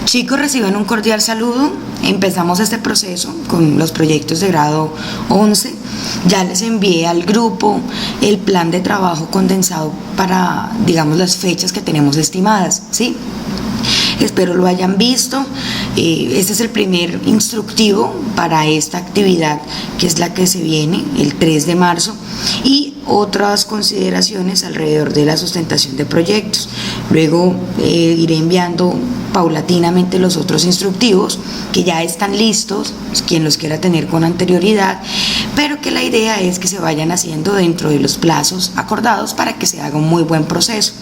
Chicos, reciban un cordial saludo. Empezamos este proceso con los proyectos de grado 11. Ya les envié al grupo el plan de trabajo condensado para, digamos, las fechas que tenemos estimadas, ¿sí? Espero lo hayan visto. Este es el primer instructivo para esta actividad, que es la que se viene el 3 de marzo, y otras consideraciones alrededor de la sustentación de proyectos. Luego iré enviando paulatinamente los otros instructivos que ya están listos, quien los quiera tener con anterioridad, pero que la idea es que se vayan haciendo dentro de los plazos acordados para que se haga un muy buen proceso.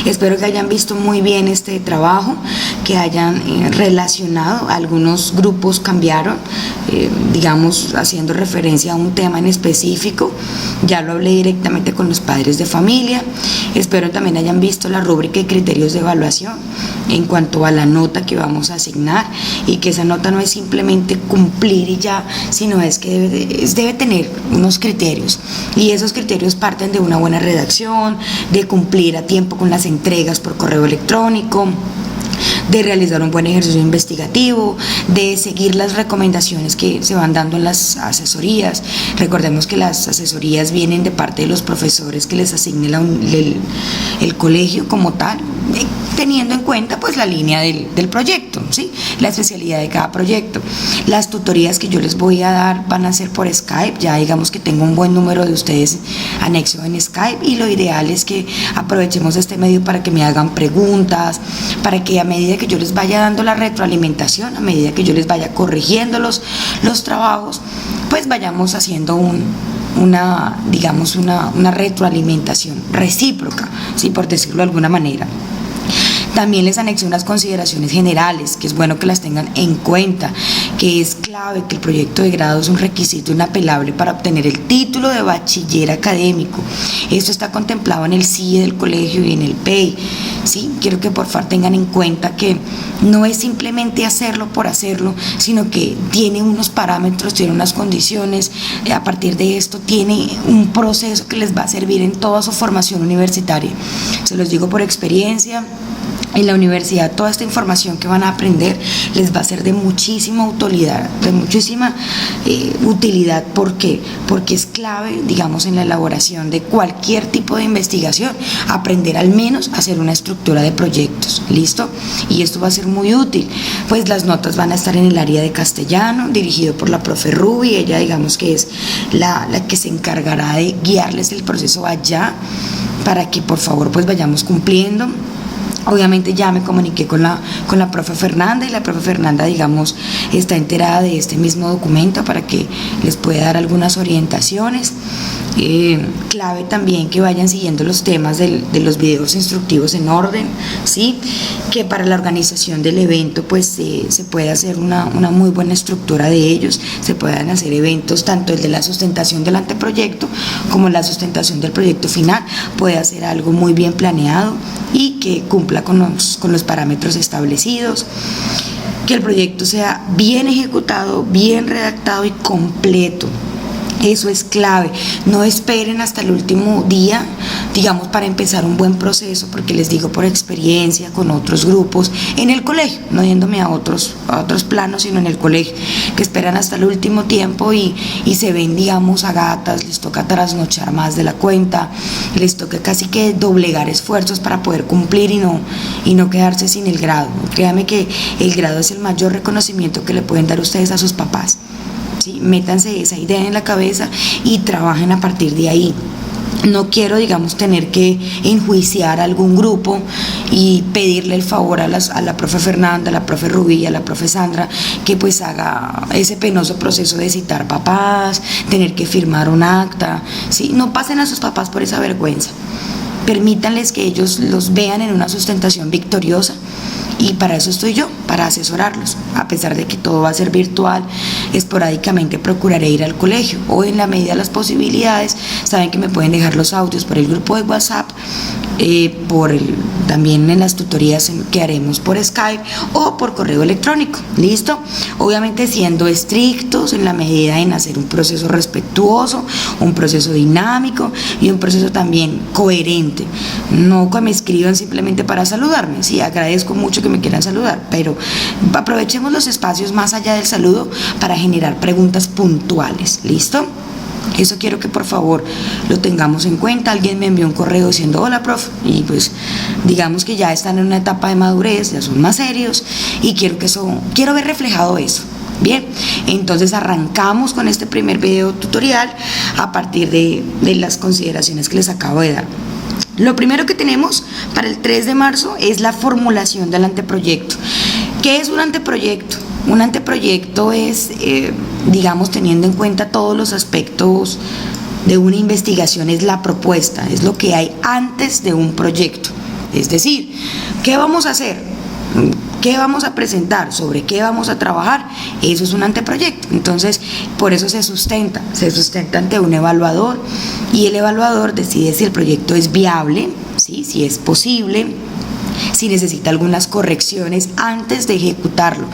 Espero que hayan visto muy bien este trabajo, que hayan relacionado. Algunos grupos cambiaron, digamos, haciendo referencia a un tema en específico. Ya lo hablé directamente con los padres de familia. Espero también hayan visto la rúbrica y criterios de evaluación en cuanto a la nota que vamos a asignar, y que esa nota no es simplemente cumplir y ya, sino es que debe tener unos criterios, y esos criterios parten de una buena redacción, de cumplir a tiempo con las entregas por correo electrónico, de realizar un buen ejercicio investigativo, de seguir las recomendaciones que se van dando en las asesorías. Recordemos que las asesorías vienen de parte de los profesores que les asigne el colegio como tal, teniendo en cuenta pues la línea del proyecto, ¿sí? La especialidad de cada proyecto. Las tutorías que yo les voy a dar van a ser por Skype. Ya digamos que tengo un buen número de ustedes anexo en Skype, y lo ideal es que aprovechemos este medio para que me hagan preguntas, para que a medida que yo les vaya dando la retroalimentación, a medida que yo les vaya corrigiendo los trabajos, pues vayamos haciendo una retroalimentación recíproca, ¿sí? Por decirlo de alguna manera. También les anexé unas consideraciones generales, que es bueno que las tengan en cuenta, que es clave que el proyecto de grado es un requisito inapelable para obtener el título de bachiller académico. Esto está contemplado en el CIE del colegio y en el PEI, ¿sí? Quiero que por favor tengan en cuenta que no es simplemente hacerlo por hacerlo, sino que tiene unos parámetros, tiene unas condiciones. A partir de esto tiene un proceso que les va a servir en toda su formación universitaria. Se los digo por experiencia. En la universidad toda esta información que van a aprender les va a ser de muchísima utilidad, ¿Por qué? Porque es clave, digamos, en la elaboración de cualquier tipo de investigación, aprender al menos a hacer una estructura de proyectos, ¿listo? Y esto va a ser muy útil, pues las notas van a estar en el área de castellano, dirigido por la profe Ruby. Ella, digamos, que es la que se encargará de guiarles el proceso allá, para que por favor pues vayamos cumpliendo. Obviamente ya me comuniqué con la profe Fernanda, y la profe Fernanda, digamos, está enterada de este mismo documento para que les pueda dar algunas orientaciones. Clave también que vayan siguiendo los temas de los videos instructivos en orden, ¿sí? Que para la organización del evento pues se puede hacer una muy buena estructura de ellos. Se puedan hacer eventos, tanto el de la sustentación del anteproyecto como la sustentación del proyecto final, puede hacer algo muy bien planeado y que cumpla con los parámetros establecidos. Que el proyecto sea bien ejecutado, bien redactado y completo. Eso es clave. No esperen hasta el último día, digamos, para empezar un buen proceso, porque les digo por experiencia con otros grupos en el colegio, no yéndome a otros planos, sino en el colegio, que esperan hasta el último tiempo y se ven, digamos, a gatas. Les toca trasnochar más de la cuenta, les toca casi que doblegar esfuerzos para poder cumplir y no quedarse sin el grado. Créanme que el grado es el mayor reconocimiento que le pueden dar ustedes a sus papás. ¿Sí? Métanse esa idea en la cabeza y trabajen a partir de ahí. No quiero, digamos, tener que enjuiciar a algún grupo y pedirle el favor a la profe Fernanda, a la profe Rubí, a la profe Sandra, que pues haga ese penoso proceso de citar papás, tener que firmar un acta, ¿sí? No pasen a sus papás por esa vergüenza. Permítanles que ellos los vean en una sustentación victoriosa, y para eso estoy yo, para asesorarlos. A pesar de que todo va a ser virtual, esporádicamente procuraré ir al colegio, o en la medida de las posibilidades, saben que me pueden dejar los audios por el grupo de WhatsApp también en las tutorías que haremos por Skype o por correo electrónico. ¿Listo? Obviamente siendo estrictos en la medida en hacer un proceso respetuoso, un proceso dinámico y un proceso también coherente. No que me escriban simplemente para saludarme. Sí, agradezco mucho que me quieran saludar, pero aprovechemos los espacios más allá del saludo para generar preguntas puntuales. ¿Listo? Eso quiero que por favor lo tengamos en cuenta. Alguien me envió un correo diciendo hola prof, y pues digamos que ya están en una etapa de madurez, ya son más serios y quiero ver reflejado eso. Bien, entonces arrancamos con este primer video tutorial a partir de las consideraciones que les acabo de dar. Lo primero que tenemos para el 3 de marzo es la formulación del anteproyecto. ¿Qué es un anteproyecto? Un anteproyecto es, digamos, teniendo en cuenta todos los aspectos de una investigación, es la propuesta, es lo que hay antes de un proyecto. Es decir, ¿qué vamos a hacer? ¿Qué vamos a presentar? ¿Sobre qué vamos a trabajar? Eso es un anteproyecto. Entonces, por eso se sustenta ante un evaluador, y el evaluador decide si el proyecto es viable, ¿sí? Si es posible, si necesita algunas correcciones antes de ejecutarlo.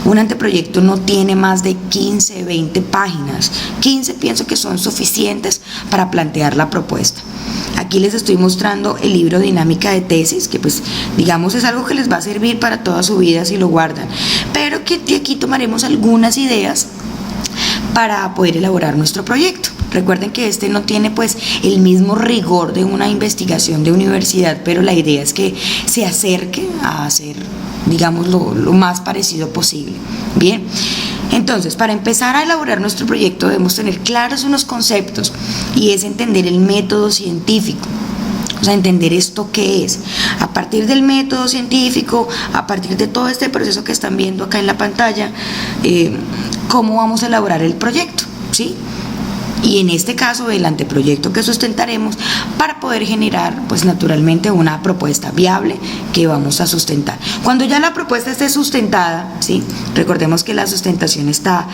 Un anteproyecto no tiene más de 15, 20 páginas. 15 pienso que son suficientes para plantear la propuesta. Aquí les estoy mostrando el libro Dinámica de Tesis, que pues digamos es algo que les va a servir para toda su vida si lo guardan, pero que de aquí tomaremos algunas ideas para poder elaborar nuestro proyecto. Recuerden que este no tiene pues el mismo rigor de una investigación de universidad, pero la idea es que se acerque a hacer, digamos, lo más parecido posible. Bien, entonces para empezar a elaborar nuestro proyecto debemos tener claros unos conceptos, y es entender el método científico. O sea, entender esto qué es. A partir del método científico, a partir de todo este proceso que están viendo acá en la pantalla, cómo vamos a elaborar el proyecto, ¿sí? Y en este caso el anteproyecto que sustentaremos para poder generar pues naturalmente una propuesta viable que vamos a sustentar. Cuando ya la propuesta esté sustentada, ¿sí? Recordemos que la sustentación está,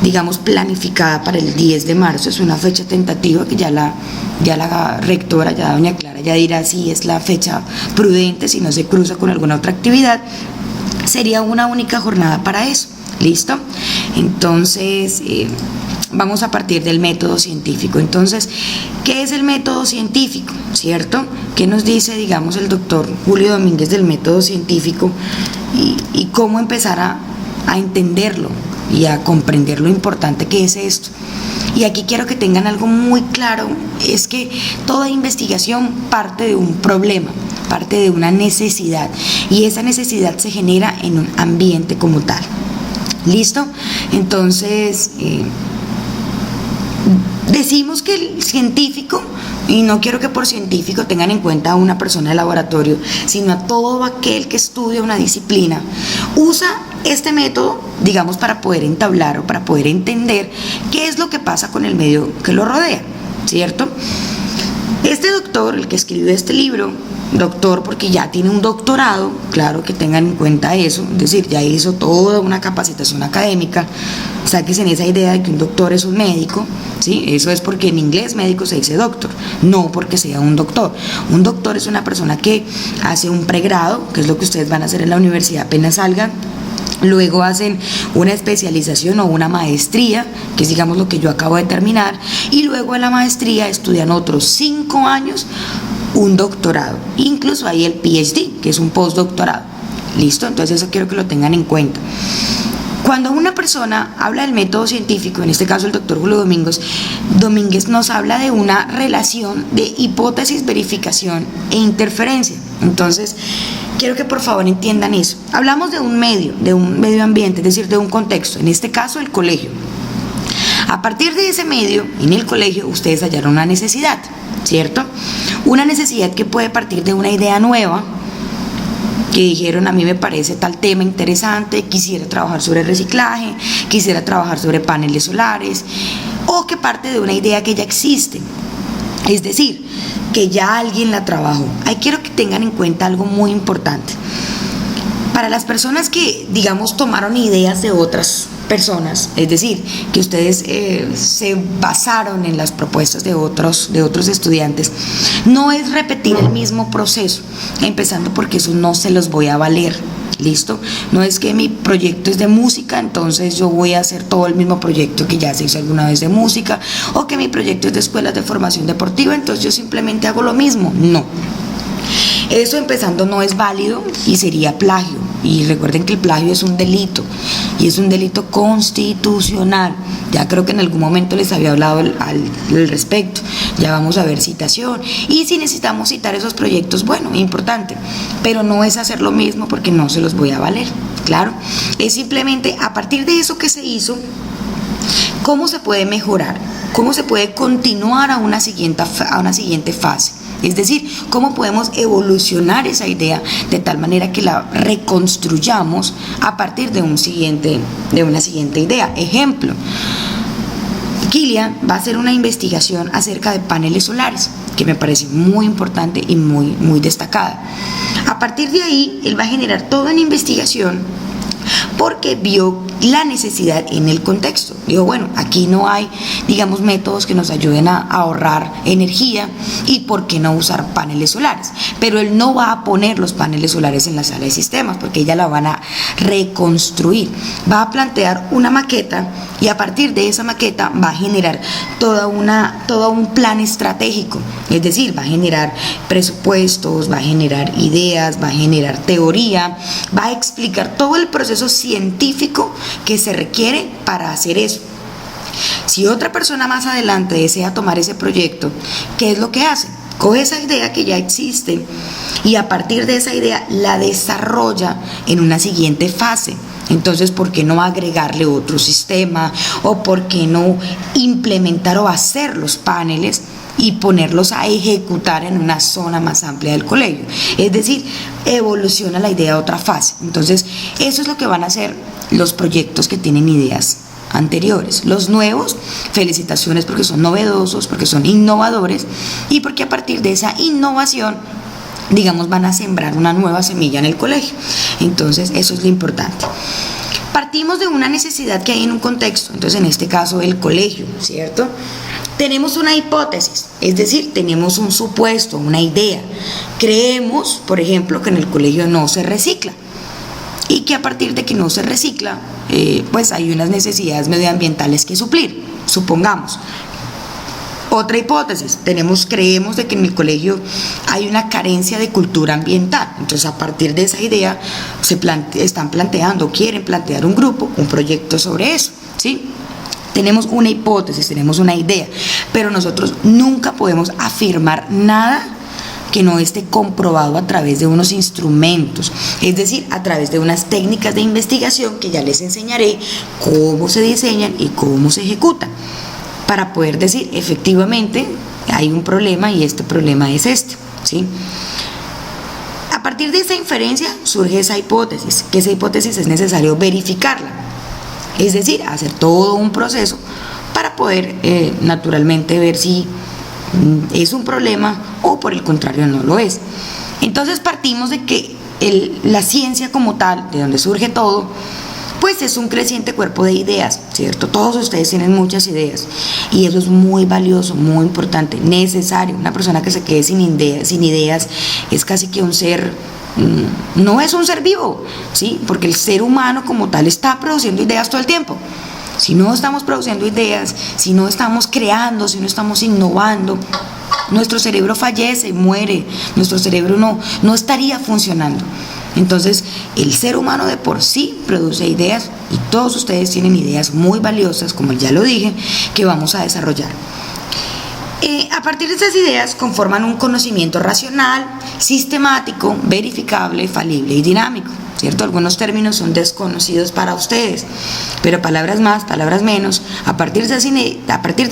digamos, planificada para el 10 de marzo, es una fecha tentativa que ya la rectora, ya doña Clara, ya dirá si es la fecha prudente, si no se cruza con alguna otra actividad. Sería una única jornada para eso. ¿Listo? Entonces, vamos a partir del método científico. Entonces, ¿qué es el método científico? ¿Cierto? ¿Qué nos dice, digamos, el doctor Julio Domínguez del método científico y cómo empezar a entenderlo y a comprender lo importante que es esto? Y aquí quiero que tengan algo muy claro, es que toda investigación parte de un problema, parte de una necesidad, y esa necesidad se genera en un ambiente como tal. ¿Listo? Entonces, decimos que el científico, y no quiero que por científico tengan en cuenta a una persona de laboratorio, sino a todo aquel que estudia una disciplina, usa este método, digamos, para poder entablar o para poder entender qué es lo que pasa con el medio que lo rodea, ¿cierto? Este doctor, el que escribió este libro, doctor porque ya tiene un doctorado, claro que tengan en cuenta eso, es decir, ya hizo toda una capacitación académica, sáquense en esa idea de que un doctor es un médico, ¿sí? Eso es porque en inglés médico se dice doctor, no porque sea un doctor. Un doctor es una persona que hace un pregrado, que es lo que ustedes van a hacer en la universidad apenas salgan. Luego hacen una especialización o una maestría, que es digamos lo que yo acabo de terminar, y luego en la maestría estudian otros 5 años un doctorado, incluso hay el PhD, que es un postdoctorado. ¿Listo? Entonces eso quiero que lo tengan en cuenta. Cuando una persona habla del método científico, en este caso el doctor Julio Domínguez nos habla de una relación de hipótesis, verificación e interferencia. Entonces, quiero que por favor entiendan eso. Hablamos de un medio ambiente, es decir, de un contexto, en este caso el colegio. A partir de ese medio, en el colegio, ustedes hallaron una necesidad, ¿cierto? Una necesidad que puede partir de una idea nueva, que dijeron, a mí me parece tal tema interesante, quisiera trabajar sobre reciclaje, quisiera trabajar sobre paneles solares, o que parte de una idea que ya existe, es decir, que ya alguien la trabajó. Ahí quiero que tengan en cuenta algo muy importante. Para las personas que, digamos, tomaron ideas de otras personas, es decir, que ustedes se basaron en las propuestas de otros estudiantes, no es repetir el mismo proceso, empezando porque eso no se los voy a valer. ¿Listo? No es que mi proyecto es de música, entonces yo voy a hacer todo el mismo proyecto que ya se hizo alguna vez de música, o que mi proyecto es de escuelas de formación deportiva, entonces yo simplemente hago lo mismo. No. Eso empezando no es válido y sería plagio. Y recuerden que el plagio es un delito y es un delito constitucional. Ya creo que en algún momento les había hablado al respecto. Ya vamos a ver citación. Y si necesitamos citar esos proyectos, bueno, importante. Pero no es hacer lo mismo porque no se los voy a valer. Claro. Es simplemente a partir de eso que se hizo, ¿cómo se puede mejorar? ¿Cómo se puede continuar a una siguiente fase? Es decir, cómo podemos evolucionar esa idea de tal manera que la reconstruyamos a partir de una siguiente idea. Ejemplo, Kilian va a hacer una investigación acerca de paneles solares, que me parece muy importante y muy destacada. A partir de ahí, él va a generar toda una investigación porque vio la necesidad en el contexto. Digo, bueno, aquí no hay, digamos, métodos que nos ayuden a ahorrar energía y por qué no usar paneles solares. Pero él no va a poner los paneles solares en la sala de sistemas porque ya la van a reconstruir. Va a plantear una maqueta y a partir de esa maqueta va a generar todo un plan estratégico. Es decir, va a generar presupuestos, va a generar ideas, va a generar teoría, va a explicar todo el proceso científico que se requiere para hacer eso. Si otra persona más adelante desea tomar ese proyecto, ¿qué es lo que hace? Coge esa idea que ya existe y a partir de esa idea la desarrolla en una siguiente fase. Entonces, ¿por qué no agregarle otro sistema? ¿O por qué no implementar o hacer los paneles y ponerlos a ejecutar en una zona más amplia del colegio? Es decir, evoluciona la idea a otra fase. Entonces, eso es lo que van a hacer los proyectos que tienen ideas anteriores. Los nuevos, felicitaciones porque son novedosos, porque son innovadores y porque a partir de esa innovación, digamos, van a sembrar una nueva semilla en el colegio. Entonces, eso es lo importante. Partimos de una necesidad que hay en un contexto, entonces en este caso el colegio, ¿cierto? Tenemos una hipótesis, es decir, tenemos un supuesto, una idea. Creemos, por ejemplo, que en el colegio no se recicla y que a partir de que no se recicla, pues hay unas necesidades medioambientales que suplir, supongamos. Otra hipótesis, creemos de que en el colegio hay una carencia de cultura ambiental. Entonces, a partir de esa idea, quieren plantear un grupo, un proyecto sobre eso, ¿sí? Tenemos una hipótesis, tenemos una idea, pero nosotros nunca podemos afirmar nada que no esté comprobado a través de unos instrumentos, es decir, a través de unas técnicas de investigación que ya les enseñaré cómo se diseñan y cómo se ejecutan, para poder decir, efectivamente, hay un problema y este problema es este, ¿sí? A partir de esa inferencia surge esa hipótesis, que esa hipótesis es necesario verificarla, es decir, hacer todo un proceso para poder naturalmente ver si es un problema o por el contrario no lo es. Entonces partimos de que la ciencia como tal, de donde surge todo, pues es un creciente cuerpo de ideas, ¿cierto? Todos ustedes tienen muchas ideas y eso es muy valioso, muy importante, necesario. Una persona que se quede sin ideas es casi que un ser, no es un ser vivo, ¿sí? Porque el ser humano como tal está produciendo ideas todo el tiempo. Si no estamos produciendo ideas, si no estamos creando, si no estamos innovando, nuestro cerebro fallece, muere, nuestro cerebro no estaría funcionando. Entonces, el ser humano de por sí produce ideas y todos ustedes tienen ideas muy valiosas, como ya lo dije, que vamos a desarrollar. A partir de estas ideas conforman un conocimiento racional, sistemático, verificable, falible y dinámico, ¿cierto? Algunos términos son desconocidos para ustedes, pero palabras más, palabras menos, a partir de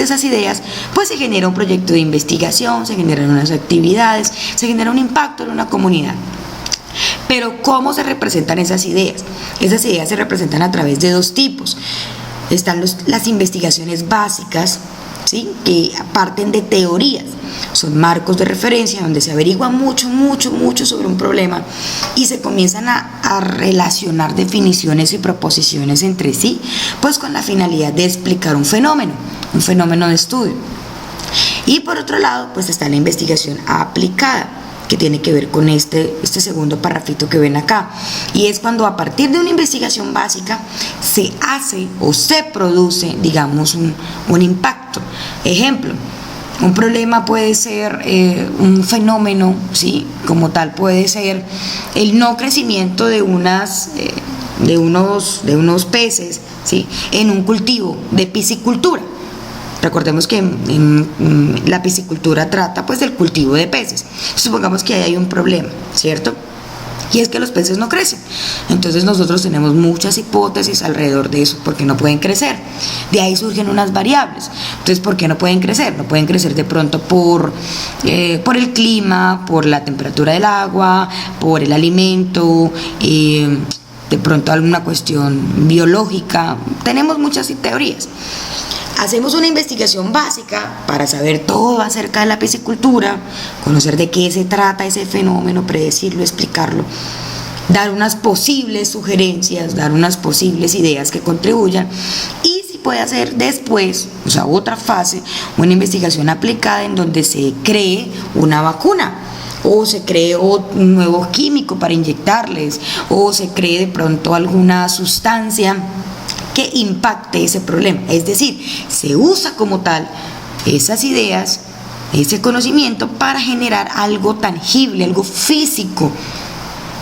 esas ideas, pues se genera un proyecto de investigación, se generan unas actividades, se genera un impacto en una comunidad. Pero ¿cómo se representan esas ideas? Esas ideas se representan a través de dos tipos. Están las investigaciones básicas, ¿sí? Que parten de teorías. Son marcos de referencia donde se averigua mucho sobre un problema y se comienzan a relacionar definiciones y proposiciones entre sí, pues con la finalidad de explicar un fenómeno de estudio. Y por otro lado, pues está la investigación aplicada, que tiene que ver con este segundo parrafito que ven acá, y es cuando a partir de una investigación básica se hace o se produce, digamos, un impacto. Ejemplo, un problema puede ser un fenómeno, ¿sí? Como tal puede ser el no crecimiento de unos peces, ¿sí? En un cultivo de piscicultura. Recordemos que la piscicultura trata pues del cultivo de peces. Supongamos que ahí hay un problema, ¿cierto? Y es que los peces no crecen. Entonces nosotros tenemos muchas hipótesis alrededor de eso, porque no pueden crecer. De ahí surgen unas variables. Entonces, ¿por qué no pueden crecer? No pueden crecer de pronto por el clima, por la temperatura del agua, por el alimento, de pronto alguna cuestión biológica. Tenemos muchas teorías. Hacemos una investigación básica para saber todo acerca de la piscicultura, conocer de qué se trata ese fenómeno, predecirlo, explicarlo, dar unas posibles sugerencias, dar unas posibles ideas que contribuyan, y si puede hacer después, o sea, otra fase, una investigación aplicada en donde se cree una vacuna, o se cree un nuevo químico para inyectarles, o se cree de pronto alguna sustancia que impacte ese problema. Es decir, se usa como tal esas ideas, ese conocimiento para generar algo tangible, algo físico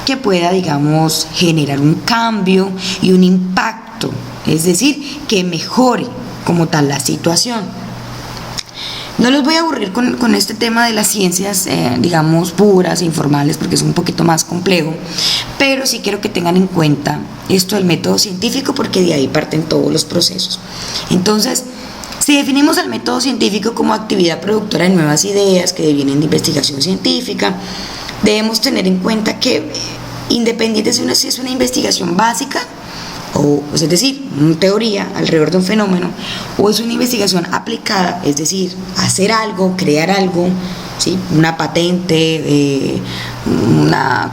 que pueda, digamos, generar un cambio y un impacto, es decir, que mejore como tal la situación. No los voy a aburrir con este tema de las ciencias, digamos, puras, informales, porque es un poquito más complejo, pero sí quiero que tengan en cuenta esto del método científico, porque de ahí parten todos los procesos. Entonces, si definimos el método científico como actividad productora de nuevas ideas que vienen de investigación científica, debemos tener en cuenta que, independiente si es una investigación básica, es decir, una teoría alrededor de un fenómeno, o es una investigación aplicada, es decir, hacer algo, crear algo, ¿sí? Una patente,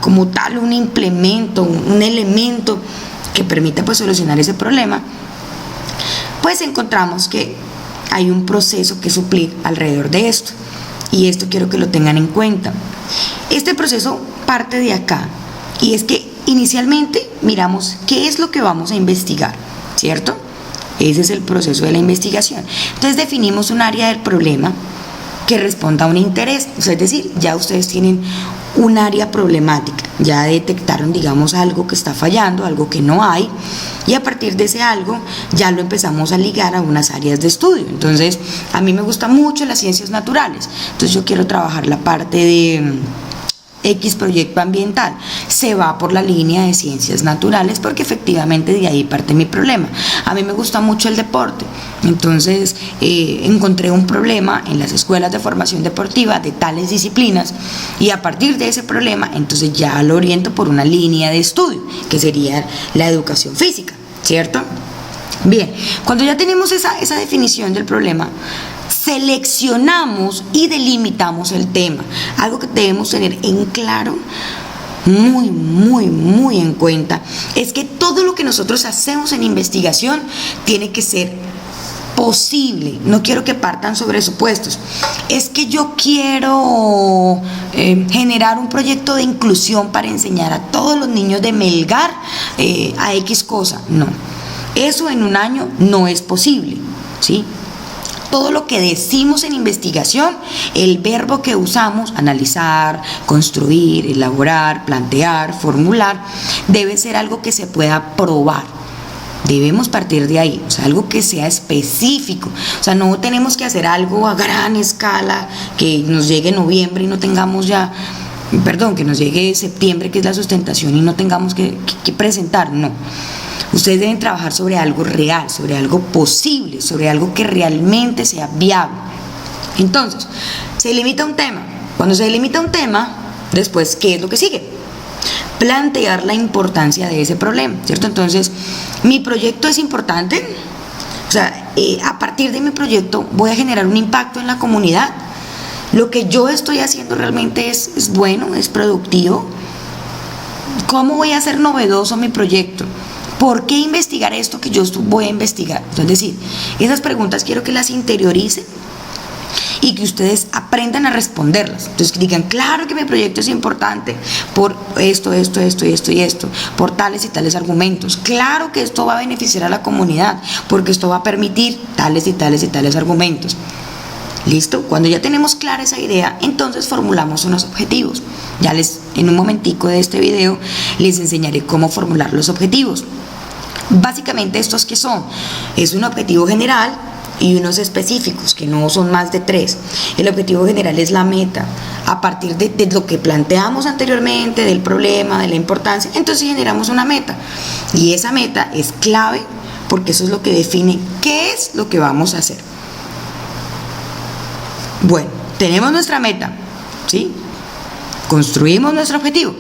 como tal, un implemento, un elemento que permita pues solucionar ese problema, pues encontramos que hay un proceso que suplir alrededor de esto, y esto quiero que lo tengan en cuenta. Este proceso parte de acá, y es que inicialmente miramos qué es lo que vamos a investigar, ¿cierto? Ese es el proceso de la investigación. Entonces definimos un área del problema que responda a un interés, o sea, es decir, ya ustedes tienen un área problemática, ya detectaron, digamos, algo que está fallando, algo que no hay, y a partir de ese algo ya lo empezamos a ligar a unas áreas de estudio. Entonces, a mí me gustan mucho las ciencias naturales, entonces yo quiero trabajar la parte de X proyecto ambiental, se va por la línea de ciencias naturales, porque efectivamente de ahí parte mi problema. A mí me gusta mucho el deporte, entonces encontré un problema en las escuelas de formación deportiva de tales disciplinas, y a partir de ese problema entonces ya lo oriento por una línea de estudio que sería la educación física, ¿cierto? Bien, cuando ya tenemos esa definición del problema, seleccionamos y delimitamos el tema. Algo que debemos tener en claro, muy en cuenta, es que todo lo que nosotros hacemos en investigación tiene que ser posible. No quiero que partan sobre supuestos. Es que yo quiero generar un proyecto de inclusión para enseñar a todos los niños de Melgar a X cosa. No, eso en un año no es posible, ¿sí? Todo lo que decimos en investigación, el verbo que usamos, analizar, construir, elaborar, plantear, formular, debe ser algo que se pueda probar. Debemos partir de ahí, o sea, algo que sea específico. O sea, no tenemos que hacer algo a gran escala, que nos llegue noviembre y no tengamos ya, que nos llegue septiembre, que es la sustentación, y no tengamos que presentar, no. Ustedes deben trabajar sobre algo real, sobre algo posible, sobre algo que realmente sea viable. Entonces, se delimita un tema. Cuando se delimita un tema, después, ¿qué es lo que sigue? Plantear la importancia de ese problema, ¿cierto? Entonces, ¿mi proyecto es importante? O sea, a partir de mi proyecto voy a generar un impacto en la comunidad. Lo que yo estoy haciendo realmente es bueno, es productivo. ¿Cómo voy a hacer novedoso mi proyecto? ¿Por qué investigar esto que yo voy a investigar? Es decir, esas preguntas quiero que las interioricen y que ustedes aprendan a responderlas. Entonces que digan, claro que mi proyecto es importante por esto, esto, esto y esto y esto, por tales y tales argumentos. Claro que esto va a beneficiar a la comunidad porque esto va a permitir tales y tales y tales argumentos. ¿Listo? Cuando ya tenemos clara esa idea, entonces formulamos unos objetivos. En un momentico de este video, les enseñaré cómo formular los objetivos. Básicamente, ¿estos qué son? Es un objetivo general y unos específicos, que no son más de 3. El objetivo general es la meta. A partir de lo que planteamos anteriormente, del problema, de la importancia, entonces generamos una meta. Y esa meta es clave porque eso es lo que define qué es lo que vamos a hacer. Bueno, tenemos nuestra meta, ¿sí? Construimos nuestro objetivo.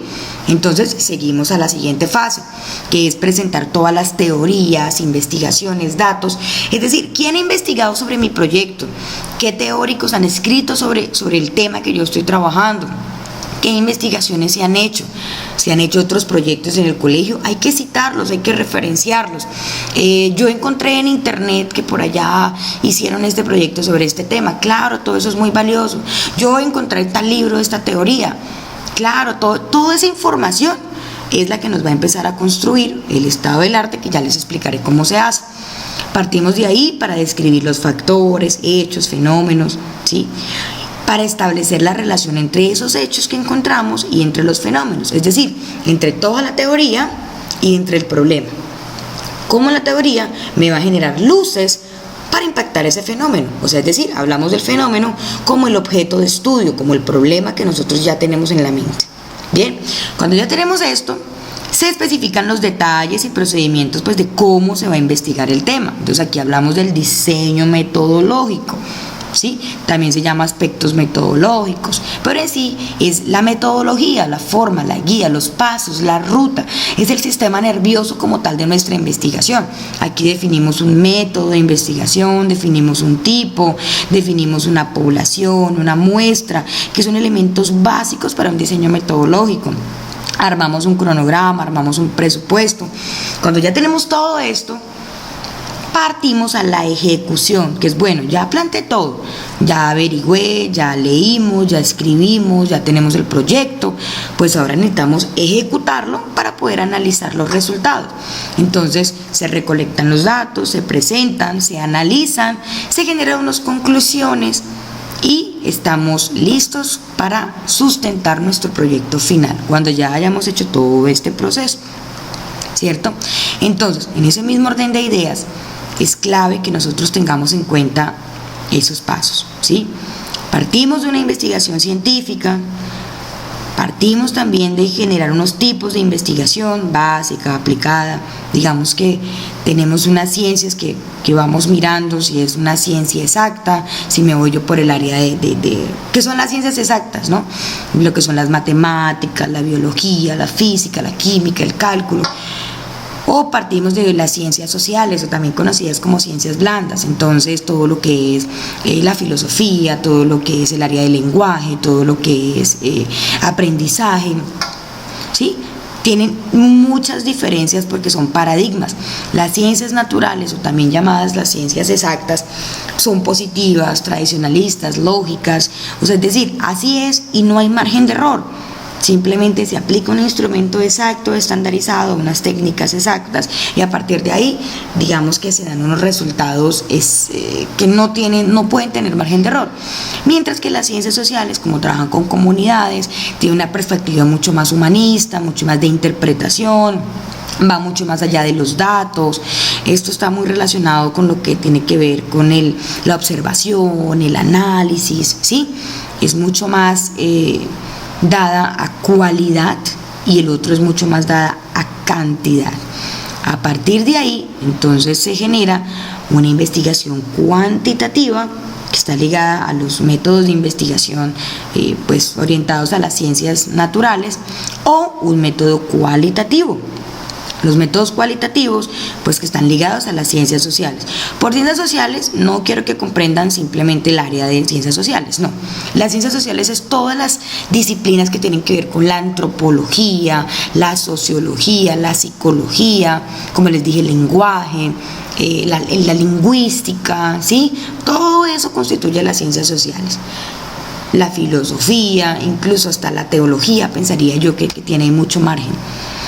Entonces seguimos a la siguiente fase, que es presentar todas las teorías, investigaciones, datos. Es decir, ¿quién ha investigado sobre mi proyecto? ¿Qué teóricos han escrito sobre el tema que yo estoy trabajando? ¿Qué investigaciones se han hecho? Se han hecho otros proyectos en el colegio, hay que citarlos, hay que referenciarlos. Yo encontré en internet que por allá hicieron este proyecto sobre este tema. Claro, todo eso es muy valioso. Yo encontré tal libro, esta teoría. Claro, toda esa información es la que nos va a empezar a construir el estado del arte, que ya les explicaré cómo se hace. Partimos de ahí para describir los factores, hechos, fenómenos, ¿sí? Para establecer la relación entre esos hechos que encontramos y entre los fenómenos, es decir, entre toda la teoría y entre el problema. Cómo la teoría me va a generar luces para impactar ese fenómeno, o sea, es decir, hablamos del fenómeno como el objeto de estudio, como el problema que nosotros ya tenemos en la mente. Bien, cuando ya tenemos esto, se especifican los detalles y procedimientos pues, de cómo se va a investigar el tema. Entonces aquí hablamos del diseño metodológico, ¿sí? También se llama aspectos metodológicos, pero en sí es la metodología, la forma, la guía, los pasos, la ruta, es el sistema nervioso como tal de nuestra investigación. Aquí definimos un método de investigación, definimos un tipo, definimos una población, una muestra, que son elementos básicos para un diseño metodológico. Armamos un cronograma, armamos un presupuesto. Cuando ya tenemos todo esto, partimos a la ejecución, que es bueno, ya planteé todo, ya averigüé, ya leímos, ya escribimos, ya tenemos el proyecto, pues ahora necesitamos ejecutarlo para poder analizar los resultados. Entonces se recolectan los datos, se presentan, se analizan, se generan unas conclusiones y estamos listos para sustentar nuestro proyecto final, cuando ya hayamos hecho todo este proceso, ¿cierto? Entonces, en ese mismo orden de ideas, es clave que nosotros tengamos en cuenta esos pasos, ¿sí? Partimos de una investigación científica, partimos también de generar unos tipos de investigación básica, aplicada. Digamos que tenemos unas ciencias que vamos mirando, si es una ciencia exacta, si me voy yo por el área que son las ciencias exactas, ¿no? Lo que son las matemáticas, la biología, la física, la química, el cálculo. O partimos de las ciencias sociales, o también conocidas como ciencias blandas. Entonces todo lo que es la filosofía, todo lo que es el área del lenguaje, todo lo que es aprendizaje, ¿sí? Tienen muchas diferencias porque son paradigmas. Las ciencias naturales, o también llamadas las ciencias exactas, son positivas, tradicionalistas, lógicas, o sea, es decir, así es y no hay margen de error. Simplemente se aplica un instrumento exacto, estandarizado, unas técnicas exactas, y a partir de ahí, digamos que se dan unos resultados que no pueden tener margen de error. Mientras que las ciencias sociales, como trabajan con comunidades, tienen una perspectiva mucho más humanista, mucho más de interpretación, va mucho más allá de los datos. Esto está muy relacionado con lo que tiene que ver con la observación, el análisis, ¿sí? Es mucho más dada a cualidad y el otro es mucho más dada a cantidad. A partir de ahí, entonces se genera una investigación cuantitativa que está ligada a los métodos de investigación pues orientados a las ciencias naturales, o un método cualitativo Los métodos cualitativos, pues que están ligados a las ciencias sociales. Por ciencias sociales no quiero que comprendan simplemente el área de ciencias sociales, no. Las ciencias sociales es todas las disciplinas que tienen que ver con la antropología, la sociología, la psicología, como les dije, el lenguaje, la lingüística, ¿sí? Todo eso constituye las ciencias sociales. La filosofía, incluso hasta la teología, pensaría yo que tiene mucho margen.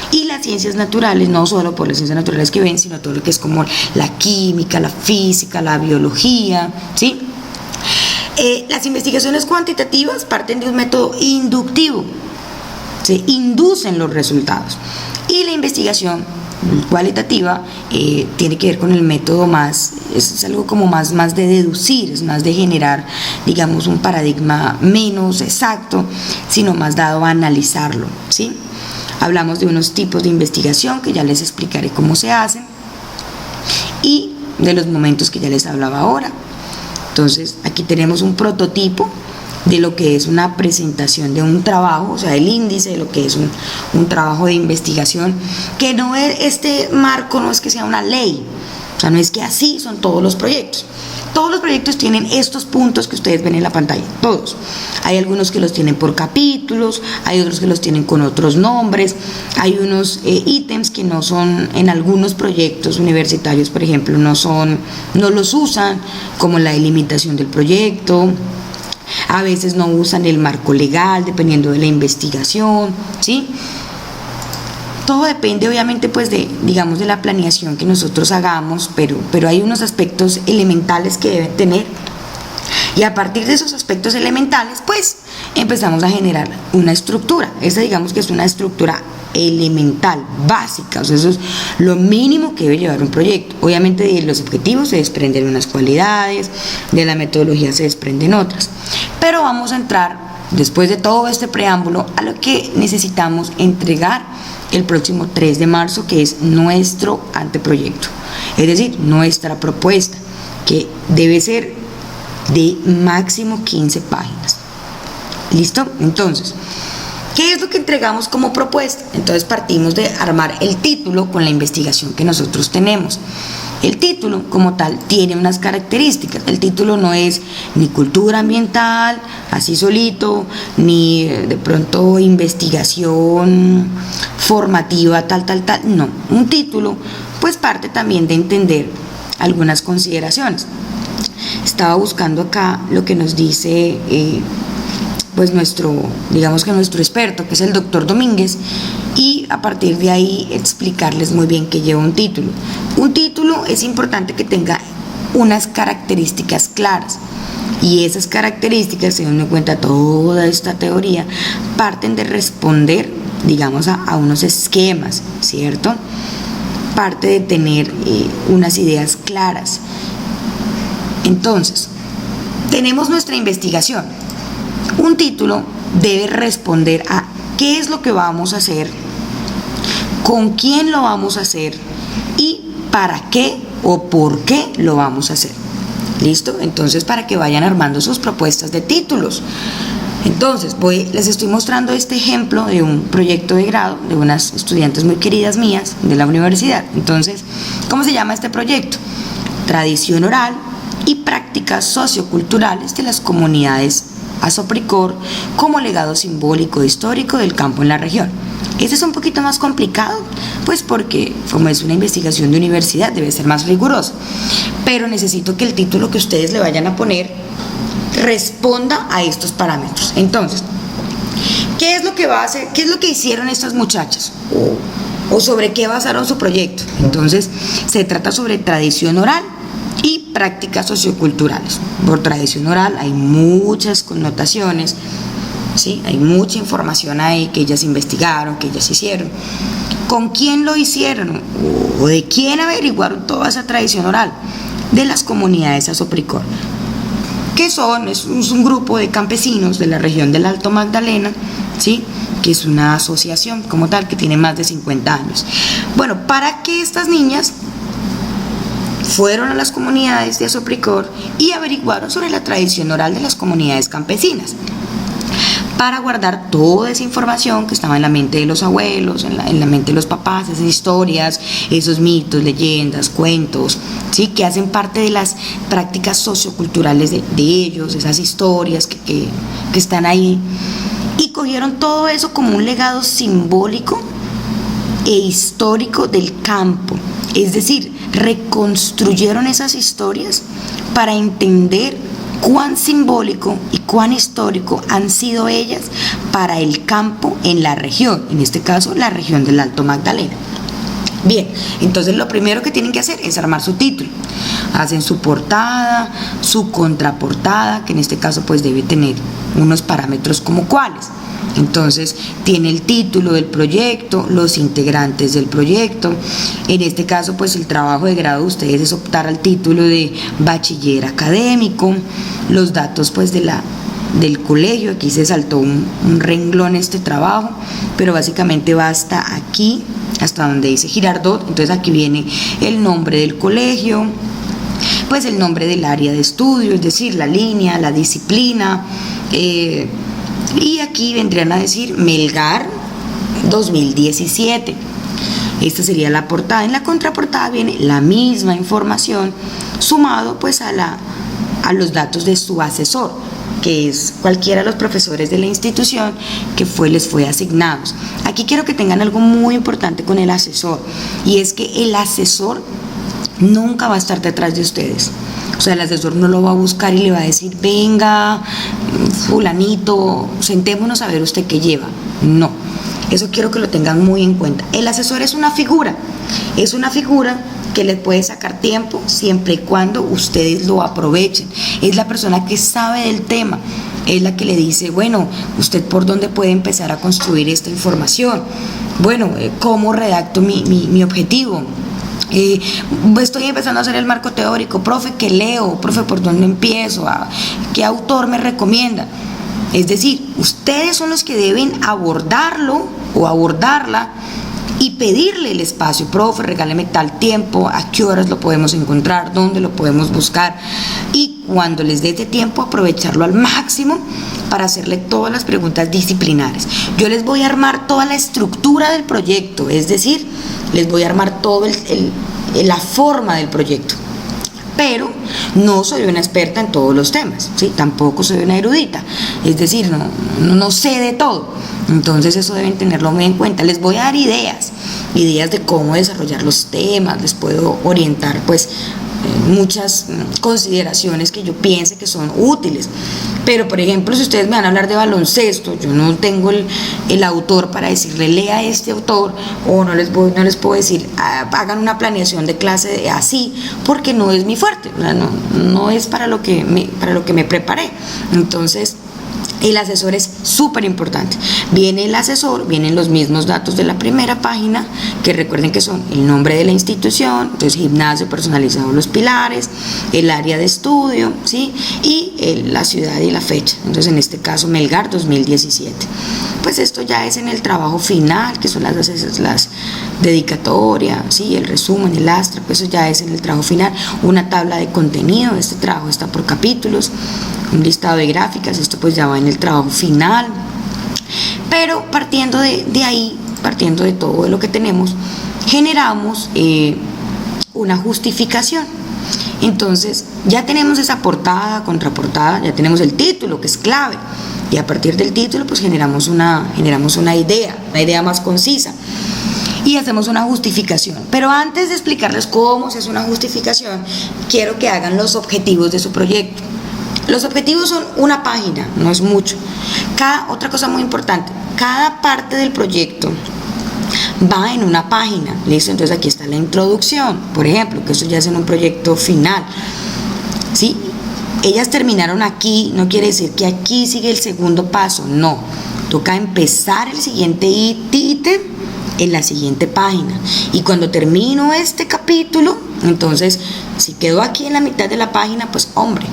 Y las ciencias naturales, no solo por las ciencias naturales que ven, sino todo lo que es como la química, la física, la biología, ¿sí? Las investigaciones cuantitativas parten de un método inductivo, se inducen los resultados. Y la investigación cualitativa tiene que ver con el método más, es algo como más de deducir, es más de generar, digamos, un paradigma menos exacto, sino más dado a analizarlo, ¿sí? Hablamos de unos tipos de investigación que ya les explicaré cómo se hacen y de los momentos que ya les hablaba ahora. Entonces, aquí tenemos un prototipo de lo que es una presentación de un trabajo, o sea, el índice de lo que es un trabajo de investigación, que no es, este marco no es que sea una ley, o sea, no es que así son todos los proyectos. Todos los proyectos tienen estos puntos que ustedes ven en la pantalla, todos. Hay algunos que los tienen por capítulos, hay otros que los tienen con otros nombres, hay unos ítems que no son, en algunos proyectos universitarios, por ejemplo, no los usan, como la delimitación del proyecto. A veces no usan el marco legal, dependiendo de la investigación, ¿sí? Todo depende obviamente pues de la planeación que nosotros hagamos, pero hay unos aspectos elementales que deben tener, y a partir de esos aspectos elementales pues empezamos a generar una estructura. Esa digamos que es una estructura elemental, básica, o sea, eso es lo mínimo que debe llevar un proyecto. Obviamente de los objetivos se desprenden unas cualidades, de la metodología se desprenden otras, pero vamos a entrar, después de todo este preámbulo, a lo que necesitamos entregar el próximo 3 de marzo, que es nuestro anteproyecto, es decir, nuestra propuesta, que debe ser de máximo 15 páginas. ¿Listo? Entonces, ¿qué es lo que entregamos como propuesta? Entonces partimos de armar el título con la investigación que nosotros tenemos. El título como tal tiene unas características. El título no es ni cultura ambiental, así solito, ni de pronto investigación formativa, tal. No, un título pues parte también de entender algunas consideraciones. Estaba buscando acá lo que nos dice pues nuestro experto, que es el doctor Domínguez, y a partir de ahí explicarles muy bien qué lleva un título. Un título es importante que tenga unas características claras, y esas características, teniendo en cuenta toda esta teoría, parten de responder, digamos, a unos esquemas, ¿cierto? Parte de tener unas ideas claras. Entonces, tenemos nuestra investigación. Un título debe responder a qué es lo que vamos a hacer, con quién lo vamos a hacer y para qué o por qué lo vamos a hacer. ¿Listo? Entonces, para que vayan armando sus propuestas de títulos. Entonces, les estoy mostrando este ejemplo de un proyecto de grado de unas estudiantes muy queridas mías de la universidad. Entonces, ¿cómo se llama este proyecto? Tradición oral y prácticas socioculturales de las comunidades Azopricor como legado simbólico e histórico del campo en la región. Este es un poquito más complicado, pues porque como es una investigación de universidad debe ser más riguroso, pero necesito que el título que ustedes le vayan a poner responda a estos parámetros. Entonces, ¿qué es lo que va a hacer? ¿Qué es lo que hicieron estas muchachas? ¿O sobre qué basaron su proyecto? Entonces, se trata sobre tradición oral y prácticas socioculturales. Por tradición oral hay muchas connotaciones, ¿sí? Hay mucha información ahí que ellas investigaron, que ellas hicieron. ¿Con quién lo hicieron? ¿O de quién averiguaron toda esa tradición oral? De las comunidades Azopricor, que son, es un grupo de campesinos de la región del Alto Magdalena, ¿sí? Que es una asociación como tal que tiene más de 50 años. Bueno, para que estas niñas fueron a las comunidades de Azopricor y averiguaron sobre la tradición oral de las comunidades campesinas. para guardar toda esa información que estaba en la mente de los abuelos, en la mente de los papás, esas historias, esos mitos, leyendas, cuentos, ¿sí? Que hacen parte de las prácticas socioculturales de ellos, esas historias que están ahí. Y cogieron todo eso como un legado simbólico e histórico del campo. Es decir, reconstruyeron esas historias para entender cuán simbólico y cuán histórico han sido ellas para el campo en la región, en este caso la región del Alto Magdalena. Bien, entonces lo primero que tienen que hacer es armar su título. Hacen su portada, su contraportada, que en este caso pues debe tener unos parámetros como cuáles. Entonces tiene el título del proyecto, los integrantes del proyecto. En este caso pues el trabajo de grado de ustedes es optar al título de bachiller académico, los datos pues del colegio. Aquí se saltó un renglón este trabajo, pero básicamente va hasta aquí, hasta donde dice Girardot. Entonces aquí viene el nombre del colegio, pues el nombre del área de estudio, es decir, la línea, la disciplina, y aquí vendrían a decir Melgar 2017. Esta sería la portada. En la contraportada viene la misma información sumado pues a los datos de su asesor, que es cualquiera de los profesores de la institución que les fue asignados. Aquí quiero que tengan algo muy importante con el asesor, y es que el asesor nunca va a estar detrás de ustedes. O sea, el asesor no lo va a buscar y le va a decir, venga, fulanito, sentémonos a ver usted qué lleva. No, eso quiero que lo tengan muy en cuenta. El asesor es una figura que les puede sacar tiempo siempre y cuando ustedes lo aprovechen. Es la persona que sabe del tema, es la que le dice, bueno, usted por dónde puede empezar a construir esta información, bueno, cómo redacto mi objetivo. Estoy empezando a hacer el marco teórico, profe, ¿qué leo? Profe, ¿por dónde empiezo? ¿Qué autor me recomienda? Es decir, ustedes son los que deben abordarlo o abordarla y pedirle el espacio. Profe, regáleme tal tiempo, a qué horas lo podemos encontrar, dónde lo podemos buscar, y cuando les dé ese tiempo aprovecharlo al máximo para hacerle todas las preguntas disciplinares. Yo les voy a armar toda la estructura del proyecto, es decir, les voy a armar toda la forma del proyecto, pero no soy una experta en todos los temas, ¿sí? Tampoco soy una erudita, es decir, no sé de todo. Entonces eso deben tenerlo muy en cuenta. Les voy a dar ideas de cómo desarrollar los temas, les puedo orientar pues muchas consideraciones que yo piense que son útiles. Pero por ejemplo, si ustedes me van a hablar de baloncesto, yo no tengo el autor para decirle lea este autor, o no les puedo decir hagan una planeación de clase así, porque no es mi fuerte, o sea, no es para lo que me preparé. Entonces el asesor es súper importante. Viene el asesor, vienen los mismos datos de la primera página, que recuerden que son el nombre de la institución, entonces gimnasio personalizado Los Pilares, el área de estudio, ¿sí? Y la ciudad y la fecha. Entonces en este caso Melgar 2017. Pues esto ya es en el trabajo final, que son las dedicatorias, ¿sí? El resumen, el astra, pues eso ya es en el trabajo final. Una tabla de contenido, este trabajo está por capítulos, un listado de gráficas, esto pues ya va en el trabajo final. Pero partiendo de ahí, partiendo de todo lo que tenemos, generamos una justificación. Entonces ya tenemos esa portada, contraportada, ya tenemos el título, que es clave, y a partir del título pues generamos una idea más concisa, y hacemos una justificación. Pero antes de explicarles cómo se hace una justificación, quiero que hagan los objetivos de su proyecto. Los objetivos son una página, no es mucho. Otra cosa muy importante, cada parte del proyecto va en una página, ¿listo? Entonces aquí está la introducción, por ejemplo, que eso ya es en un proyecto final, ¿sí? Ellas terminaron aquí, no quiere decir que aquí sigue el segundo paso, no. Toca empezar el siguiente ítem en la siguiente página. Y cuando termino este capítulo, entonces, si quedo aquí en la mitad de la página, pues hombre,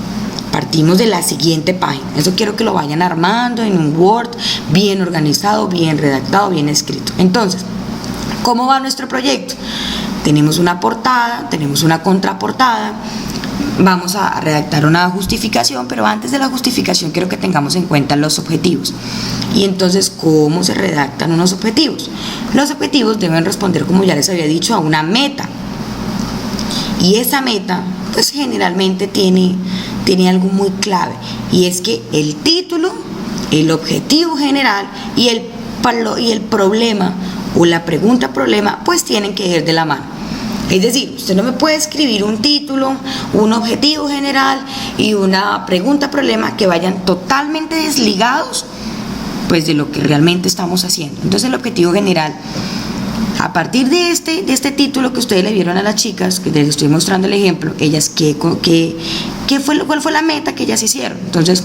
partimos de la siguiente página. Eso quiero que lo vayan armando en un Word bien organizado, bien redactado, bien escrito. Entonces, ¿cómo va nuestro proyecto? Tenemos una portada, tenemos una contraportada, vamos a redactar una justificación, pero antes de la justificación quiero que tengamos en cuenta los objetivos. Y entonces, ¿cómo se redactan unos objetivos? Los objetivos deben responder, como ya les había dicho, a una meta. Y esa meta, pues generalmente tiene algo muy clave, y es que el título, el objetivo general y el problema o la pregunta problema, pues tienen que ir de la mano. Es decir, usted no me puede escribir un título, un objetivo general y una pregunta problema que vayan totalmente desligados pues de lo que realmente estamos haciendo. Entonces el objetivo general, a partir de este título que ustedes le vieron a las chicas, que les estoy mostrando el ejemplo, ellas cuál fue la meta que ellas hicieron. Entonces,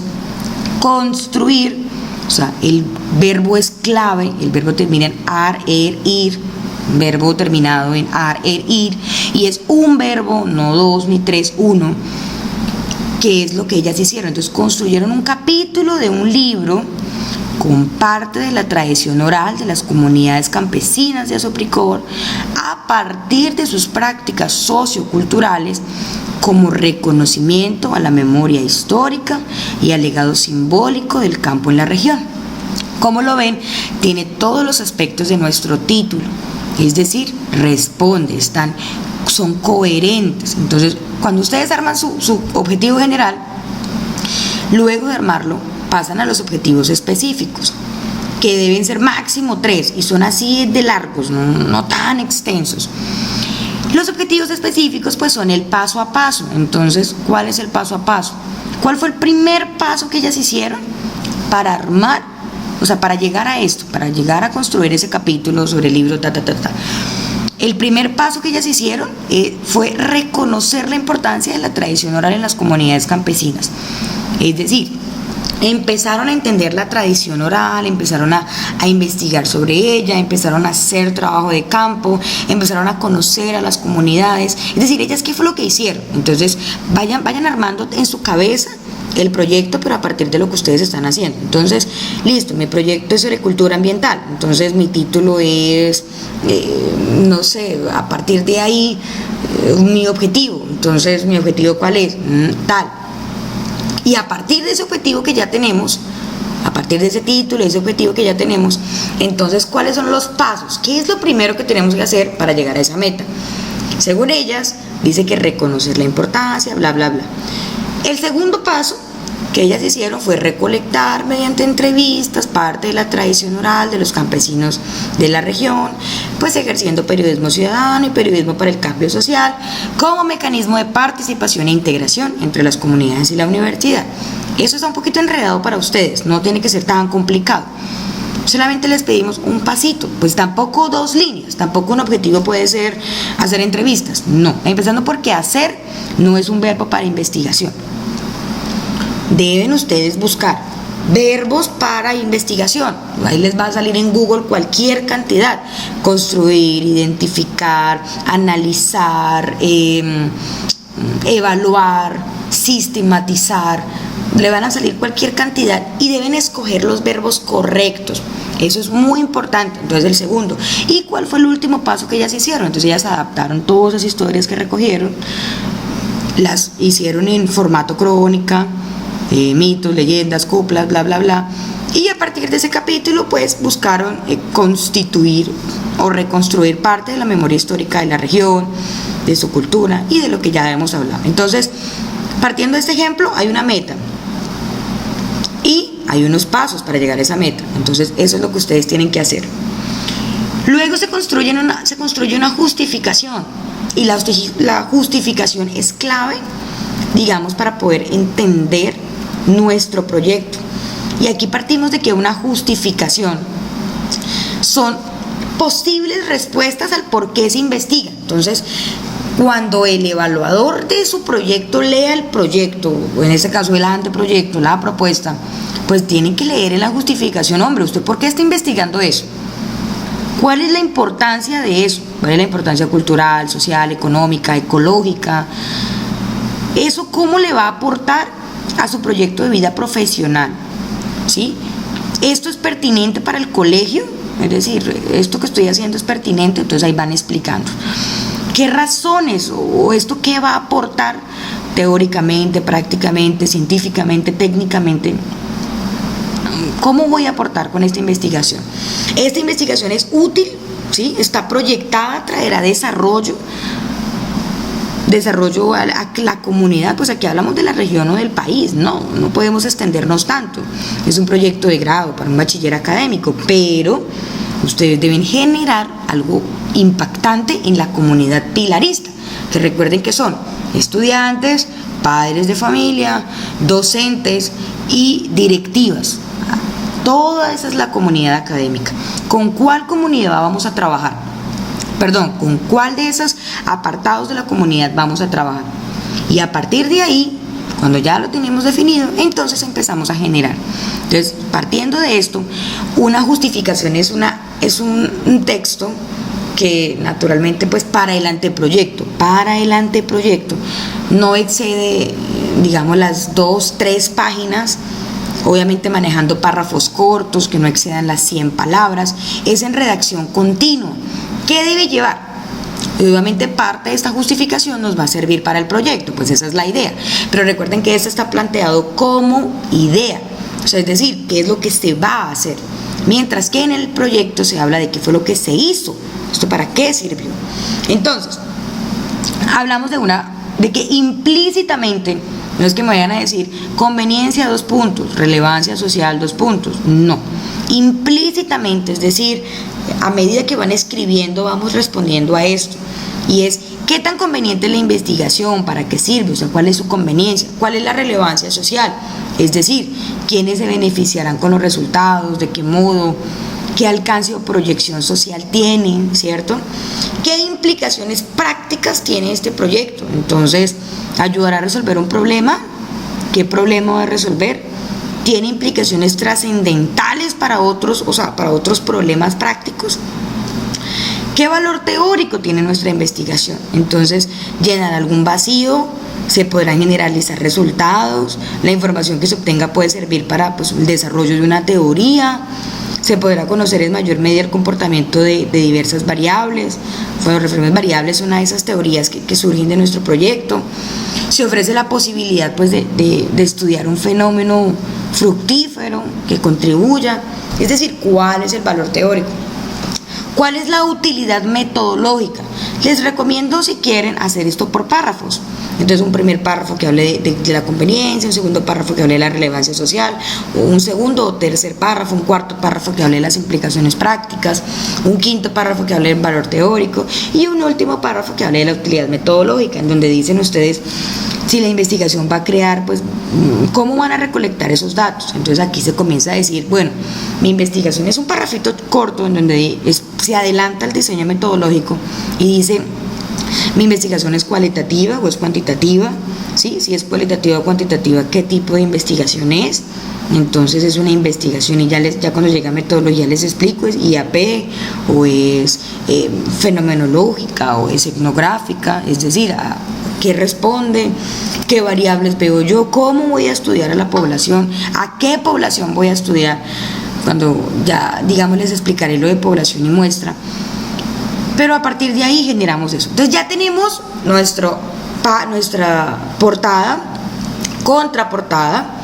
construir, o sea, el verbo es clave, el verbo termina en ar, ir, verbo terminado en ar, ir, y es un verbo, no dos ni tres, uno, que es lo que ellas hicieron. Entonces construyeron un capítulo de un libro con parte de la tradición oral de las comunidades campesinas de Azopricor a partir de sus prácticas socioculturales como reconocimiento a la memoria histórica y al legado simbólico del campo en la región. Como lo ven, tiene todos los aspectos de nuestro título, es decir, responde, son coherentes. Entonces, cuando ustedes arman su objetivo general, luego de armarlo, pasan a los objetivos específicos, que deben ser máximo 3 y son así de largos, no tan extensos. Los objetivos específicos pues son el paso a paso. Entonces, ¿cuál es el paso a paso? ¿Cuál fue el primer paso que ellas hicieron para armar, o sea, para llegar a esto, para llegar a construir ese capítulo sobre el libro, El primer paso que ellas hicieron fue reconocer la importancia de la tradición oral en las comunidades campesinas. Es decir, empezaron a entender la tradición oral, empezaron a investigar sobre ella, empezaron a hacer trabajo de campo, empezaron a conocer a las comunidades. Es decir, ellas, ¿qué fue lo que hicieron? Entonces, vayan armando en su cabeza el proyecto, pero a partir de lo que ustedes están haciendo. Entonces, listo, mi proyecto es sobre cultura ambiental, entonces mi título es, no sé, a partir de ahí, mi objetivo. Entonces, ¿mi objetivo cuál es? Tal. Y a partir de ese objetivo que ya tenemos, a partir de ese título, ese objetivo que ya tenemos, entonces, ¿cuáles son los pasos? ¿Qué es lo primero que tenemos que hacer para llegar a esa meta? Según ellas, dice que reconocer la importancia, bla, bla, bla. El segundo paso que ellas hicieron fue recolectar mediante entrevistas parte de la tradición oral de los campesinos de la región, pues ejerciendo periodismo ciudadano y periodismo para el cambio social como mecanismo de participación e integración entre las comunidades y la universidad. Eso está un poquito enredado para ustedes, no tiene que ser tan complicado. Solamente les pedimos un pasito, pues tampoco 2 líneas, tampoco un objetivo puede ser hacer entrevistas, no, empezando porque hacer no es un verbo para investigación. Deben ustedes buscar verbos para investigación, ahí les va a salir en Google cualquier cantidad: construir, identificar, analizar, evaluar, sistematizar. Le van a salir cualquier cantidad y deben escoger los verbos correctos. Eso es muy importante. Entonces, el segundo. ¿Y cuál fue el último paso que ellas hicieron? Entonces, ellas adaptaron todas esas historias que recogieron, las hicieron en formato crónica, mitos, leyendas, coplas, bla, bla, bla. Y a partir de ese capítulo, pues, buscaron constituir o reconstruir parte de la memoria histórica de la región, de su cultura y de lo que ya hemos hablado. Entonces, partiendo de este ejemplo, hay una meta y hay unos pasos para llegar a esa meta. Entonces, eso es lo que ustedes tienen que hacer. Luego se construye una justificación, y la justificación es clave, digamos, para poder entender nuestro proyecto. Y aquí partimos de que una justificación son posibles respuestas al por qué se investiga. Entonces, cuando el evaluador de su proyecto lea el proyecto, o en este caso el anteproyecto, la propuesta, pues tienen que leer en la justificación: hombre, ¿usted por qué está investigando eso? ¿Cuál es la importancia de eso? ¿Cuál es la importancia cultural, social, económica, ecológica? ¿Eso cómo le va a aportar a su proyecto de vida profesional? ¿Sí? ¿Esto es pertinente para el colegio? Es decir, ¿esto que estoy haciendo es pertinente? Entonces ahí van explicando. ¿Qué razones o esto qué va a aportar teóricamente, prácticamente, científicamente, técnicamente. ¿Cómo voy a aportar con esta investigación? Esta investigación es útil, ¿sí? Está proyectada, traerá desarrollo a la comunidad. Pues aquí hablamos de la región o del país, no podemos extendernos tanto. Es un proyecto de grado para un bachiller académico, pero ustedes deben generar algo impactante en la comunidad pilarista, que recuerden que son estudiantes, padres de familia, docentes y directivas. Toda esa es la comunidad académica. ¿Con cuál comunidad vamos a trabajar? ¿Con cuál de esos apartados de la comunidad vamos a trabajar? Y a partir de ahí, cuando ya lo tenemos definido, entonces empezamos a generar. Entonces, partiendo de esto, una justificación es un texto que naturalmente, pues, para el anteproyecto no excede, digamos, las 2-3 páginas, obviamente manejando párrafos cortos que no excedan las 100 palabras, es en redacción continua. ¿Qué debe llevar? Obviamente parte de esta justificación nos va a servir para el proyecto, pues esa es la idea, pero recuerden que esto está planteado como idea, o sea, es decir, qué es lo que se va a hacer, mientras que en el proyecto se habla de qué fue lo que se hizo, esto para qué sirvió. Entonces, hablamos de que implícitamente, no es que me vayan a decir conveniencia 2 puntos, relevancia social 2 puntos, no, implícitamente, es decir, a medida que van escribiendo vamos respondiendo a esto, y es qué tan conveniente es la investigación, para qué sirve, o sea, cuál es su conveniencia, cuál es la relevancia social, es decir, quiénes se beneficiarán con los resultados, de qué modo, qué alcance o proyección social tiene, ¿cierto? ¿Qué implicaciones prácticas tiene este proyecto? Entonces, ¿ayudará a resolver un problema? ¿Qué problema va a resolver? ¿Tiene implicaciones trascendentales para otros, o sea, para otros problemas prácticos? ¿Qué valor teórico tiene nuestra investigación? Entonces, ¿llenar algún vacío? ¿Se podrán generalizar resultados? ¿La información que se obtenga puede servir para, pues, el desarrollo de una teoría? ¿Se podrá conocer en mayor medida el comportamiento de diversas variables? Bueno, referentes variables son una de esas teorías que surgen de nuestro proyecto. Se ofrece la posibilidad, pues, de estudiar un fenómeno fructífero que contribuya, es decir, ¿cuál es el valor teórico? ¿Cuál es la utilidad metodológica? Les recomiendo, si quieren, hacer esto por párrafos. Entonces, un primer párrafo que hable de la conveniencia, un segundo párrafo que hable de la relevancia social, un segundo o tercer párrafo, un cuarto párrafo que hable de las implicaciones prácticas, un quinto párrafo que hable del valor teórico y un último párrafo que hable de la utilidad metodológica, en donde dicen ustedes si la investigación va a crear, pues, cómo van a recolectar esos datos. Entonces aquí se comienza a decir, bueno, mi investigación es un párrafito corto en donde se adelanta el diseño metodológico y dice, mi investigación es cualitativa o es cuantitativa, ¿sí? Si es cualitativa o cuantitativa, ¿qué tipo de investigación es? Entonces es una investigación y ya cuando llega a metodología les explico, es IAP o es fenomenológica o es etnográfica, es decir, a qué responde, qué variables veo yo, cómo voy a estudiar a la población, a qué población voy a estudiar, cuando ya, digamos, les explicaré lo de población y muestra. Pero a partir de ahí generamos eso. Entonces ya tenemos nuestra portada, contraportada,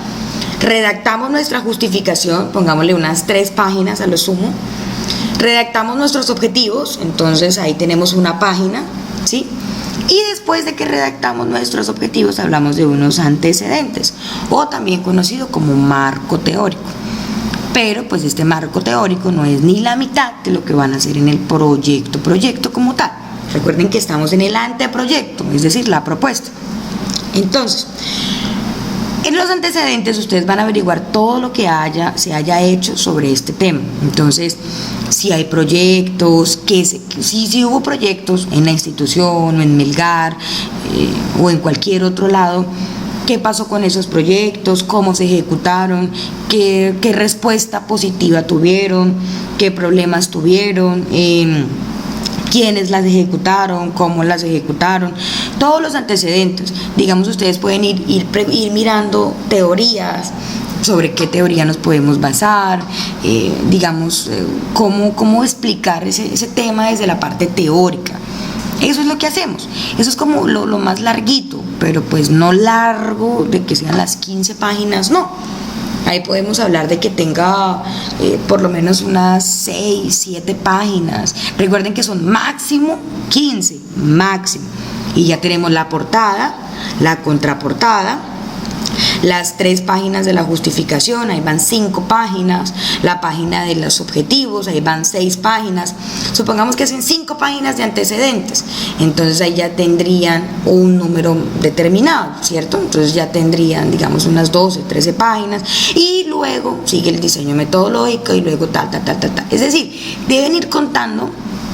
redactamos nuestra justificación, pongámosle unas 3 páginas a lo sumo, redactamos nuestros objetivos, entonces ahí tenemos una página, ¿sí? Y después de que redactamos nuestros objetivos hablamos de unos antecedentes, o también conocido como marco teórico. Pero pues este marco teórico no es ni la mitad de lo que van a hacer en el proyecto como tal. Recuerden que estamos en el anteproyecto, es decir, la propuesta. Entonces, en los antecedentes ustedes van a averiguar todo lo que se haya hecho sobre este tema. Entonces, si hay proyectos, si hubo proyectos en la institución o en Melgar o en cualquier otro lado, qué pasó con esos proyectos, cómo se ejecutaron, qué respuesta positiva tuvieron, qué problemas tuvieron, quiénes las ejecutaron, cómo las ejecutaron, todos los antecedentes. Digamos, ustedes pueden ir mirando teorías, sobre qué teoría nos podemos basar, cómo explicar ese tema desde la parte teórica. Eso es lo que hacemos. Eso es como lo más larguito, pero pues no largo de que sean las 15 páginas, no. Ahí podemos hablar de que tenga por lo menos unas 6, 7 páginas. Recuerden que son máximo 15, máximo. Y ya tenemos la portada, la contraportada, las 3 páginas de la justificación, ahí van 5 páginas, la página de los objetivos, ahí van 6 páginas. Supongamos que hacen 5 páginas de antecedentes, entonces ahí ya tendrían un número determinado, ¿cierto? Entonces ya tendrían, digamos, unas 12, 13 páginas, y luego sigue el diseño metodológico y luego tal. Es decir, deben ir contando,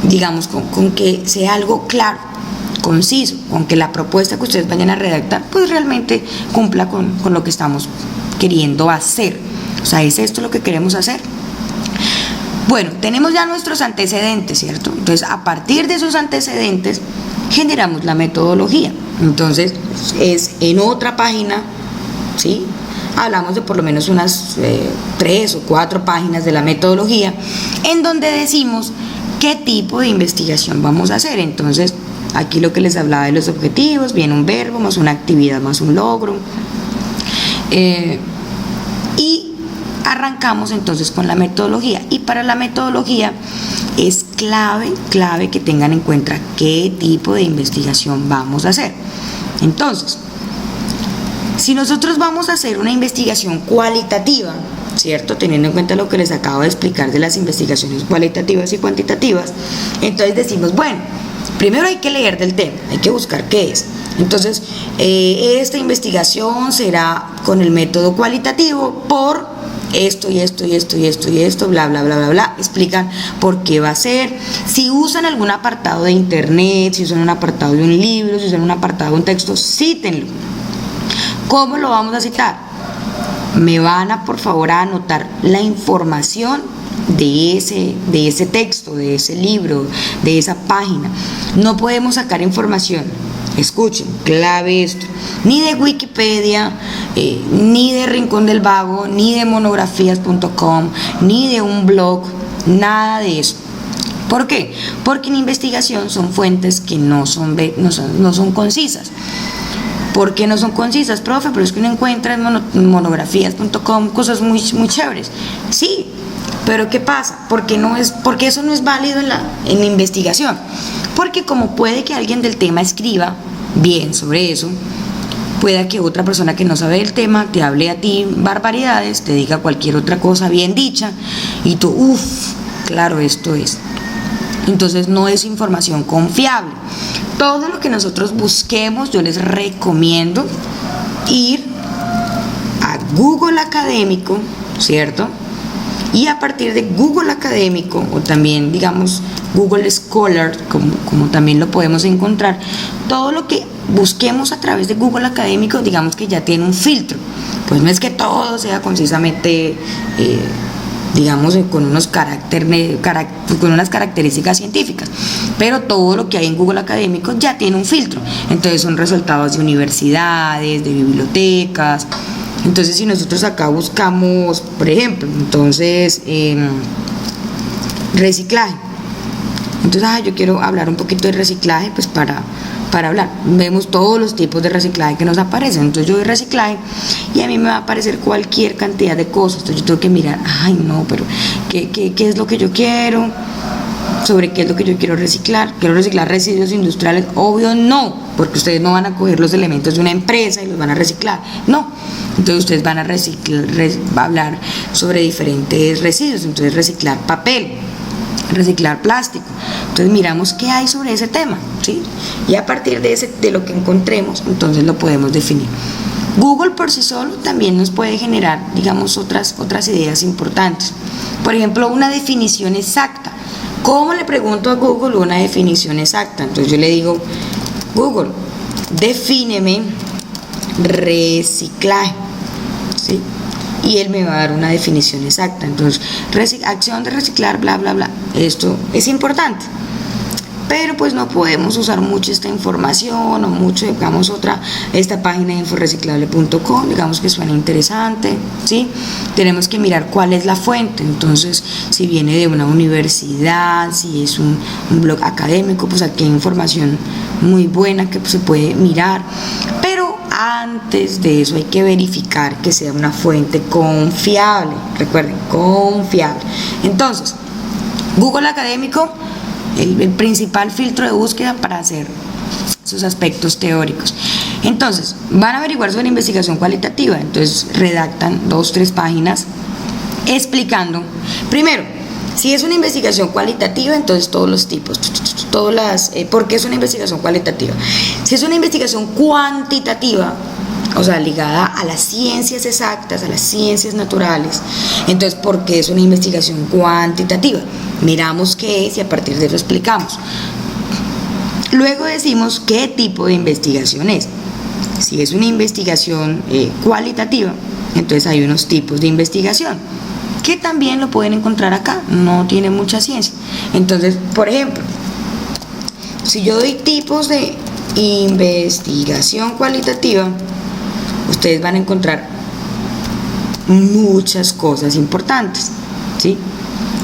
digamos, con que sea algo claro, conciso, con que la propuesta que ustedes vayan a redactar pues realmente cumpla con lo que estamos queriendo hacer. O sea, ¿es esto lo que queremos hacer? Bueno, tenemos ya nuestros antecedentes, ¿cierto? Entonces, a partir de esos antecedentes generamos la metodología. Entonces, es en otra página, ¿sí? Hablamos de por lo menos unas 3 o 4 páginas de la metodología, en donde decimos qué tipo de investigación vamos a hacer. Entonces, aquí lo que les hablaba de los objetivos, viene un verbo más una actividad más un logro. Y arrancamos entonces con la metodología. Y para la metodología es clave que tengan en cuenta qué tipo de investigación vamos a hacer. Entonces, si nosotros vamos a hacer una investigación cualitativa, ¿cierto? Teniendo en cuenta lo que les acabo de explicar de las investigaciones cualitativas y cuantitativas, entonces decimos, bueno, primero hay que leer del tema, hay que buscar qué es. Entonces, esta investigación será con el método cualitativo por esto y esto y esto y esto y esto, bla, bla, bla, bla, bla. Explican por qué va a ser. Si usan algún apartado de internet, si usan un apartado de un libro, si usan un apartado de un texto, cítenlo. ¿Cómo lo vamos a citar? Me van a, por favor, a anotar la información de ese texto, de ese libro, de esa página. No podemos sacar información, escuchen, clave esto, ni de Wikipedia, ni de Rincón del Vago, ni de monografías.com, ni de un blog, nada de eso. ¿Por qué? Porque en investigación son fuentes que no son concisas. ¿Por qué no son concisas, profe? Pero es que uno encuentra en monografías.com cosas muy chéveres. Sí, pero ¿qué pasa? Porque eso no es válido en la investigación. Porque como puede que alguien del tema escriba bien sobre eso, pueda que otra persona que no sabe del tema te hable a ti barbaridades, te diga cualquier otra cosa bien dicha, y tú, claro, esto es. Entonces no es información confiable. Todo lo que nosotros busquemos, yo les recomiendo ir a Google Académico, ¿cierto? Y a partir de Google Académico, o también digamos Google Scholar, como también lo podemos encontrar, todo lo que busquemos a través de Google Académico, digamos que ya tiene un filtro. Pues no es que todo sea concisamente digamos con unas características científicas, pero todo lo que hay en Google Académico ya tiene un filtro. Entonces son resultados de universidades, de bibliotecas. Entonces, si nosotros acá buscamos, por ejemplo, entonces reciclaje, entonces yo quiero hablar un poquito de reciclaje, pues para hablar, vemos todos los tipos de reciclaje que nos aparecen. Entonces yo doy reciclaje y a mí me va a aparecer cualquier cantidad de cosas. Entonces yo tengo que mirar, pero ¿qué es lo que yo quiero? ¿Sobre qué es lo que yo quiero reciclar? ¿Quiero reciclar residuos industriales? Obvio no, porque ustedes no van a coger los elementos de una empresa y los van a reciclar, no. Entonces ustedes van a va a hablar sobre diferentes residuos. Entonces reciclar papel, reciclar plástico. Entonces miramos qué hay sobre ese tema, ¿sí? Y a partir de lo que encontremos, entonces lo podemos definir. Google por sí solo también nos puede generar, digamos, otras ideas importantes. Por ejemplo, una definición exacta. ¿Cómo le pregunto a Google una definición exacta? Entonces yo le digo, Google, defíneme reciclaje, ¿sí? Y él me va a dar una definición exacta. Entonces, acción de reciclar, bla, bla, bla. Esto es importante. pero pues no podemos usar mucho esta información o mucho, digamos, esta página de inforeciclable.com, digamos que suena interesante, ¿sí? Tenemos que mirar cuál es la fuente, entonces si viene de una universidad, si es un blog académico, pues aquí hay información muy buena que se puede mirar, pero antes de eso hay que verificar que sea una fuente confiable, recuerden, confiable. Entonces, Google Académico, el principal filtro de búsqueda para hacer sus aspectos teóricos. Entonces, van a averiguar sobre investigación cualitativa, entonces redactan 2-3 páginas explicando, primero, si es una investigación cualitativa, entonces todos los tipos, ¿por qué es una investigación cualitativa? Si es una investigación cuantitativa, o sea, ligada a las ciencias exactas, a las ciencias naturales, entonces, ¿por qué es una investigación cuantitativa? Miramos qué es y a partir de eso explicamos. Luego decimos qué tipo de investigación es. Si es una investigación cualitativa, entonces hay unos tipos de investigación que también lo pueden encontrar acá, no tiene mucha ciencia. Entonces, por ejemplo, si yo doy tipos de investigación cualitativa, ustedes van a encontrar muchas cosas importantes, ¿sí?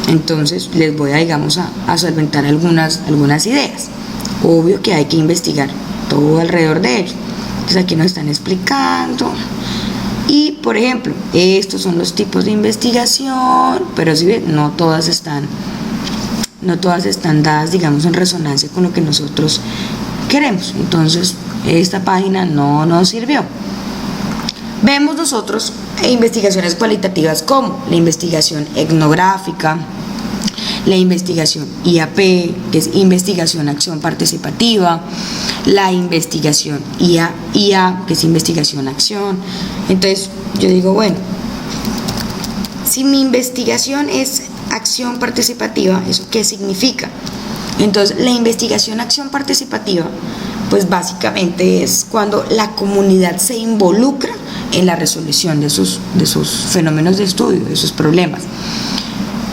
Entonces les voy a, digamos, a solventar algunas ideas. Obvio que hay que investigar todo alrededor de ello. Entonces aquí nos están explicando. Y por ejemplo, estos son los tipos de investigación, pero si ven, no todas están dadas, digamos, en resonancia con lo que nosotros queremos. Entonces esta página no nos sirvió. Vemos nosotros investigaciones cualitativas como la investigación etnográfica, la investigación IAP, que es investigación acción participativa, la IA, que es investigación acción. Entonces yo digo, bueno, si mi investigación es acción participativa, ¿eso qué significa? Entonces la investigación acción participativa, pues básicamente es cuando la comunidad se involucra en la resolución de sus fenómenos de estudio, de sus problemas.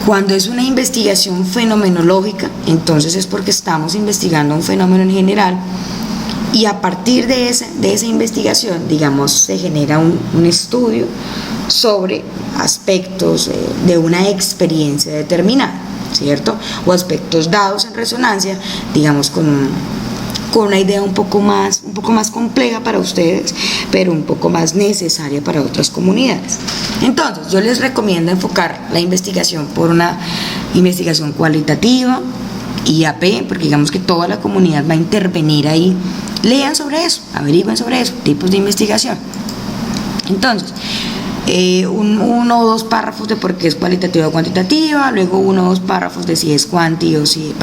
Cuando es una investigación fenomenológica, entonces es porque estamos investigando un fenómeno en general y a partir de esa investigación, digamos, se genera un estudio sobre aspectos de una experiencia determinada, ¿cierto? O aspectos dados en resonancia, digamos, con una idea un poco más compleja para ustedes, pero un poco más necesaria para otras comunidades. Entonces, yo les recomiendo enfocar la investigación por una investigación cualitativa, IAP, porque digamos que toda la comunidad va a intervenir ahí. Lean sobre eso, averigüen sobre eso, tipos de investigación. Entonces, 1 o 2 párrafos de por qué es cualitativa o cuantitativa, luego 1 o 2 párrafos de si es cuanti o si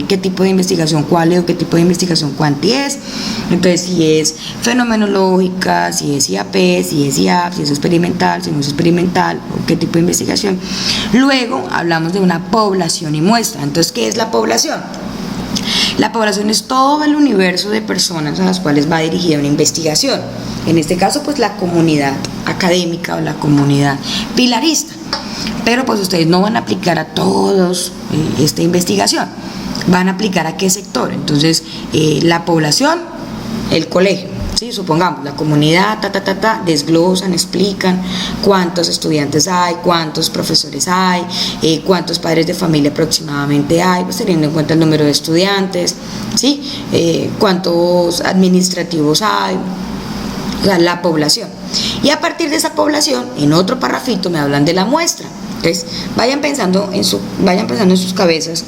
qué tipo de investigación cuál o qué tipo de investigación cuanti es. Entonces, si es fenomenológica, si es IAP, si es IAP, si es experimental, si no es experimental, o qué tipo de investigación. Luego hablamos de una población y muestra. Entonces, ¿qué es la población? La población es todo el universo de personas a las cuales va dirigida una investigación. En este caso, pues la comunidad académica o la comunidad pilarista. Pero pues ustedes no van a aplicar a todos esta investigación. Van a aplicar a qué sector. Entonces, la población, el colegio, ¿sí? Supongamos, la comunidad, desglosan, explican cuántos estudiantes hay, cuántos profesores hay, cuántos padres de familia aproximadamente hay, pues teniendo en cuenta el número de estudiantes, ¿sí? Cuántos administrativos hay, o sea, la población. Y a partir de esa población, en otro parrafito me hablan de la muestra. Entonces, vayan pensando en sus cabezas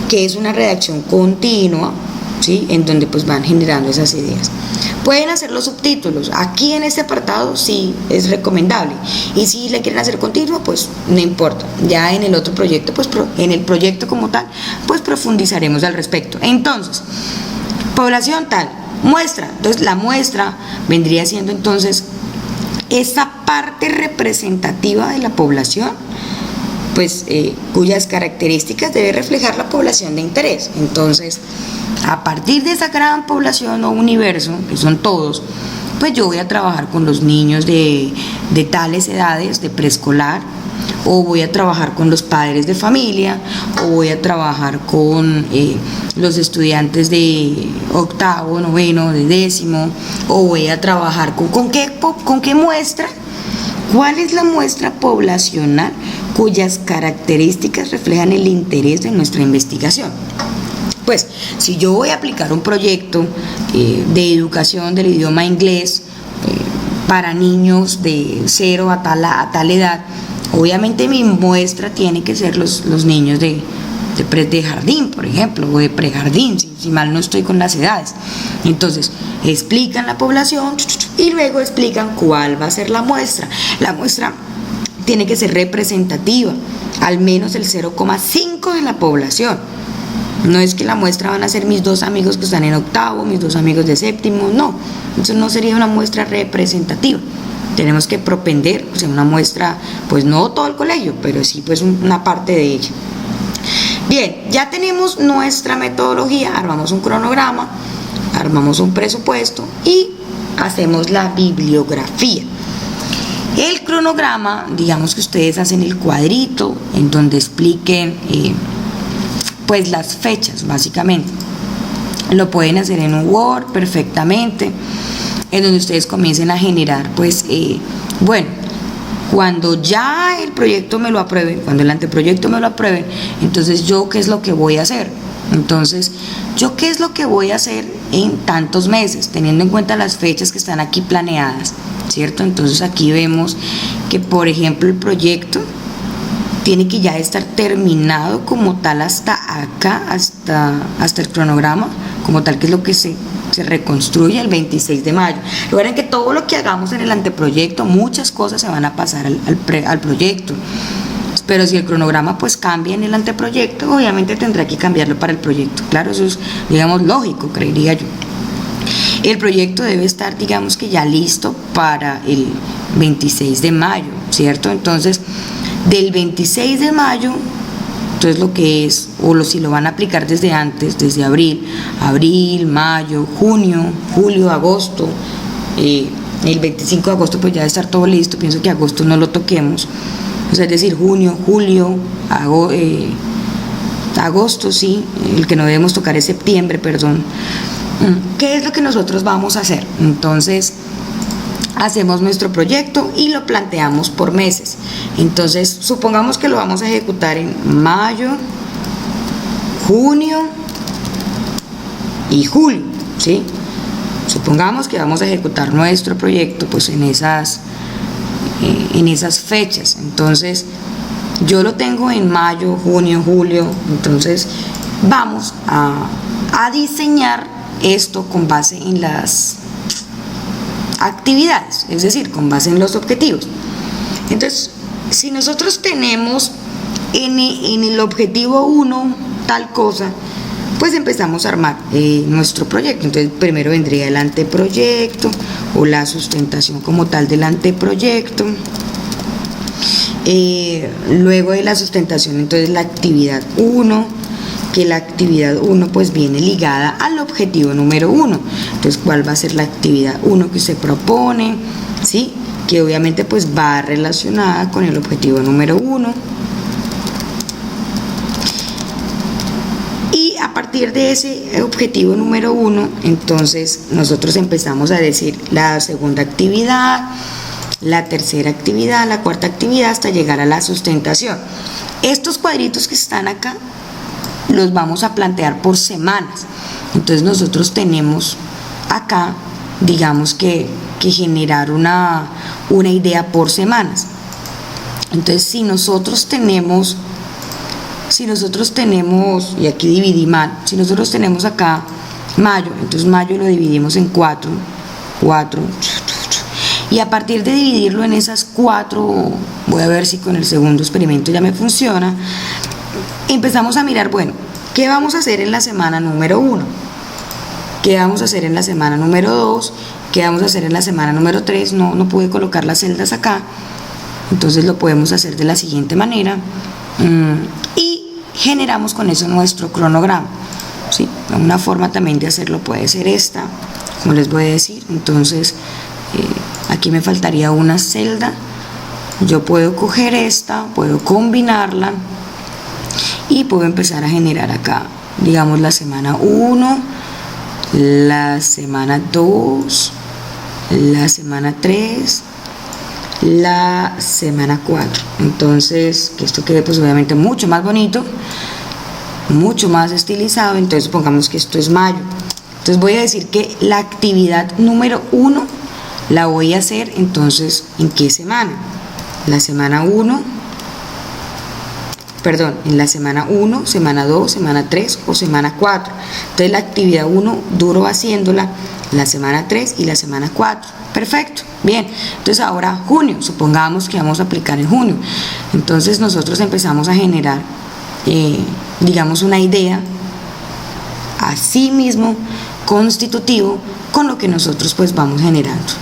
que es una redacción continua, ¿sí? En donde pues van generando esas ideas. Pueden hacer los subtítulos. Aquí en este apartado sí es recomendable. Y si le quieren hacer continuo, pues no importa. Ya en el otro proyecto, pues en el proyecto como tal, pues profundizaremos al respecto. Entonces, población tal, muestra. Entonces, la muestra vendría siendo entonces esa parte representativa de la población, pues cuyas características debe reflejar la población de interés. Entonces, a partir de esa gran población o universo, que son todos, pues yo voy a trabajar con los niños de tales edades, de preescolar, o voy a trabajar con los padres de familia, o voy a trabajar con los estudiantes de octavo, noveno, de décimo, o voy a trabajar con qué muestra. ¿Cuál es la muestra poblacional cuyas características reflejan el interés de nuestra investigación? Pues, si yo voy a aplicar un proyecto de educación del idioma inglés para niños de 0 a tal edad, obviamente mi muestra tiene que ser los niños de jardín, por ejemplo, o de prejardín, si mal no estoy con las edades. Entonces, explican la población y luego explican cuál va a ser la muestra. La muestra tiene que ser representativa, al menos el 0,5 de la población. No es que la muestra van a ser mis 2 amigos que están en octavo, mis 2 amigos de séptimo, no, eso no sería una muestra representativa. Tenemos que propender, pues, en una muestra, pues no todo el colegio, pero sí pues una parte de ella. Bien, ya tenemos nuestra metodología, armamos un cronograma, armamos un presupuesto y hacemos la bibliografía. El cronograma, digamos que ustedes hacen el cuadrito en donde expliquen pues las fechas, básicamente. Lo pueden hacer en un Word perfectamente, en donde ustedes comiencen a generar, pues, bueno, cuando ya el proyecto me lo aprueben, cuando el anteproyecto me lo aprueben, entonces yo qué es lo que voy a hacer. Entonces, yo qué es lo que voy a hacer en tantos meses, teniendo en cuenta las fechas que están aquí planeadas, ¿cierto? Entonces aquí vemos que, por ejemplo, el proyecto tiene que ya estar terminado como tal hasta acá, hasta el cronograma, como tal, que es lo que se reconstruye el 26 de mayo. Recuerden que todo lo que hagamos en el anteproyecto, muchas cosas se van a pasar al proyecto. Pero si el cronograma pues cambia en el anteproyecto, obviamente tendrá que cambiarlo para el proyecto. Claro, eso es, digamos, lógico, creería yo. El proyecto debe estar, digamos, que ya listo para el 26 de mayo, ¿cierto? Entonces, del 26 de mayo, entonces lo que es, si lo van a aplicar desde antes, desde abril, mayo, junio, julio, agosto, el 25 de agosto pues ya debe estar todo listo. Pienso que agosto no lo toquemos. O sea, es decir, junio, julio, agosto, sí, el que no debemos tocar es septiembre, perdón. ¿Qué es lo que nosotros vamos a hacer? Entonces, hacemos nuestro proyecto y lo planteamos por meses. Entonces, supongamos que lo vamos a ejecutar en mayo, junio y julio, ¿sí? Supongamos que vamos a ejecutar nuestro proyecto pues en esas fechas. Entonces, yo lo tengo en mayo, junio, julio. Entonces, vamos a diseñar esto con base en las actividades, es decir, con base en los objetivos. Entonces, si nosotros tenemos en el objetivo 1 tal cosa, pues empezamos a armar nuestro proyecto. Entonces, primero vendría el anteproyecto o la sustentación como tal del anteproyecto. Luego de la sustentación, entonces la actividad 1, que la actividad 1 pues viene ligada al objetivo número 1. Entonces, ¿cuál va a ser la actividad 1 que se propone? ¿Sí? Que obviamente pues va relacionada con el objetivo número 1. Y a partir de ese objetivo número 1, entonces nosotros empezamos a decir la segunda actividad, la tercera actividad, la cuarta actividad, hasta llegar a la sustentación. Estos cuadritos que están acá los vamos a plantear por semanas. Entonces nosotros tenemos acá, digamos que generar una idea por semanas. Entonces, si nosotros tenemos, y aquí dividí mal, si nosotros tenemos acá mayo, entonces mayo lo dividimos en 4, y a partir de dividirlo en esas 4, voy a ver si con el segundo experimento ya me funciona. Empezamos a mirar, bueno, ¿qué vamos a hacer en la semana número 1? ¿Qué vamos a hacer en la semana número 2? ¿Qué vamos a hacer en la semana número 3? No pude colocar las celdas acá, entonces lo podemos hacer de la siguiente manera. Y generamos con eso nuestro cronograma, ¿sí? Una forma también de hacerlo puede ser esta, como les voy a decir. Entonces, aquí me faltaría una celda yo puedo coger esta, puedo combinarla y puedo empezar a generar acá, digamos, la semana 1, la semana 2, la semana 3, la semana 4. Entonces, que esto quede pues obviamente mucho más bonito, mucho más estilizado. Entonces pongamos que esto es mayo. Entonces voy a decir que la actividad número 1 la voy a hacer entonces ¿en qué semana? La semana 1, perdón, en la semana 1, semana 2, semana 3 o semana 4. Entonces la actividad 1 duro haciéndola la semana 3 y la semana 4. Perfecto, bien. Entonces ahora junio, supongamos que vamos a aplicar en junio. Entonces nosotros empezamos a generar, digamos, una idea así mismo constitutivo con lo que nosotros pues vamos generando.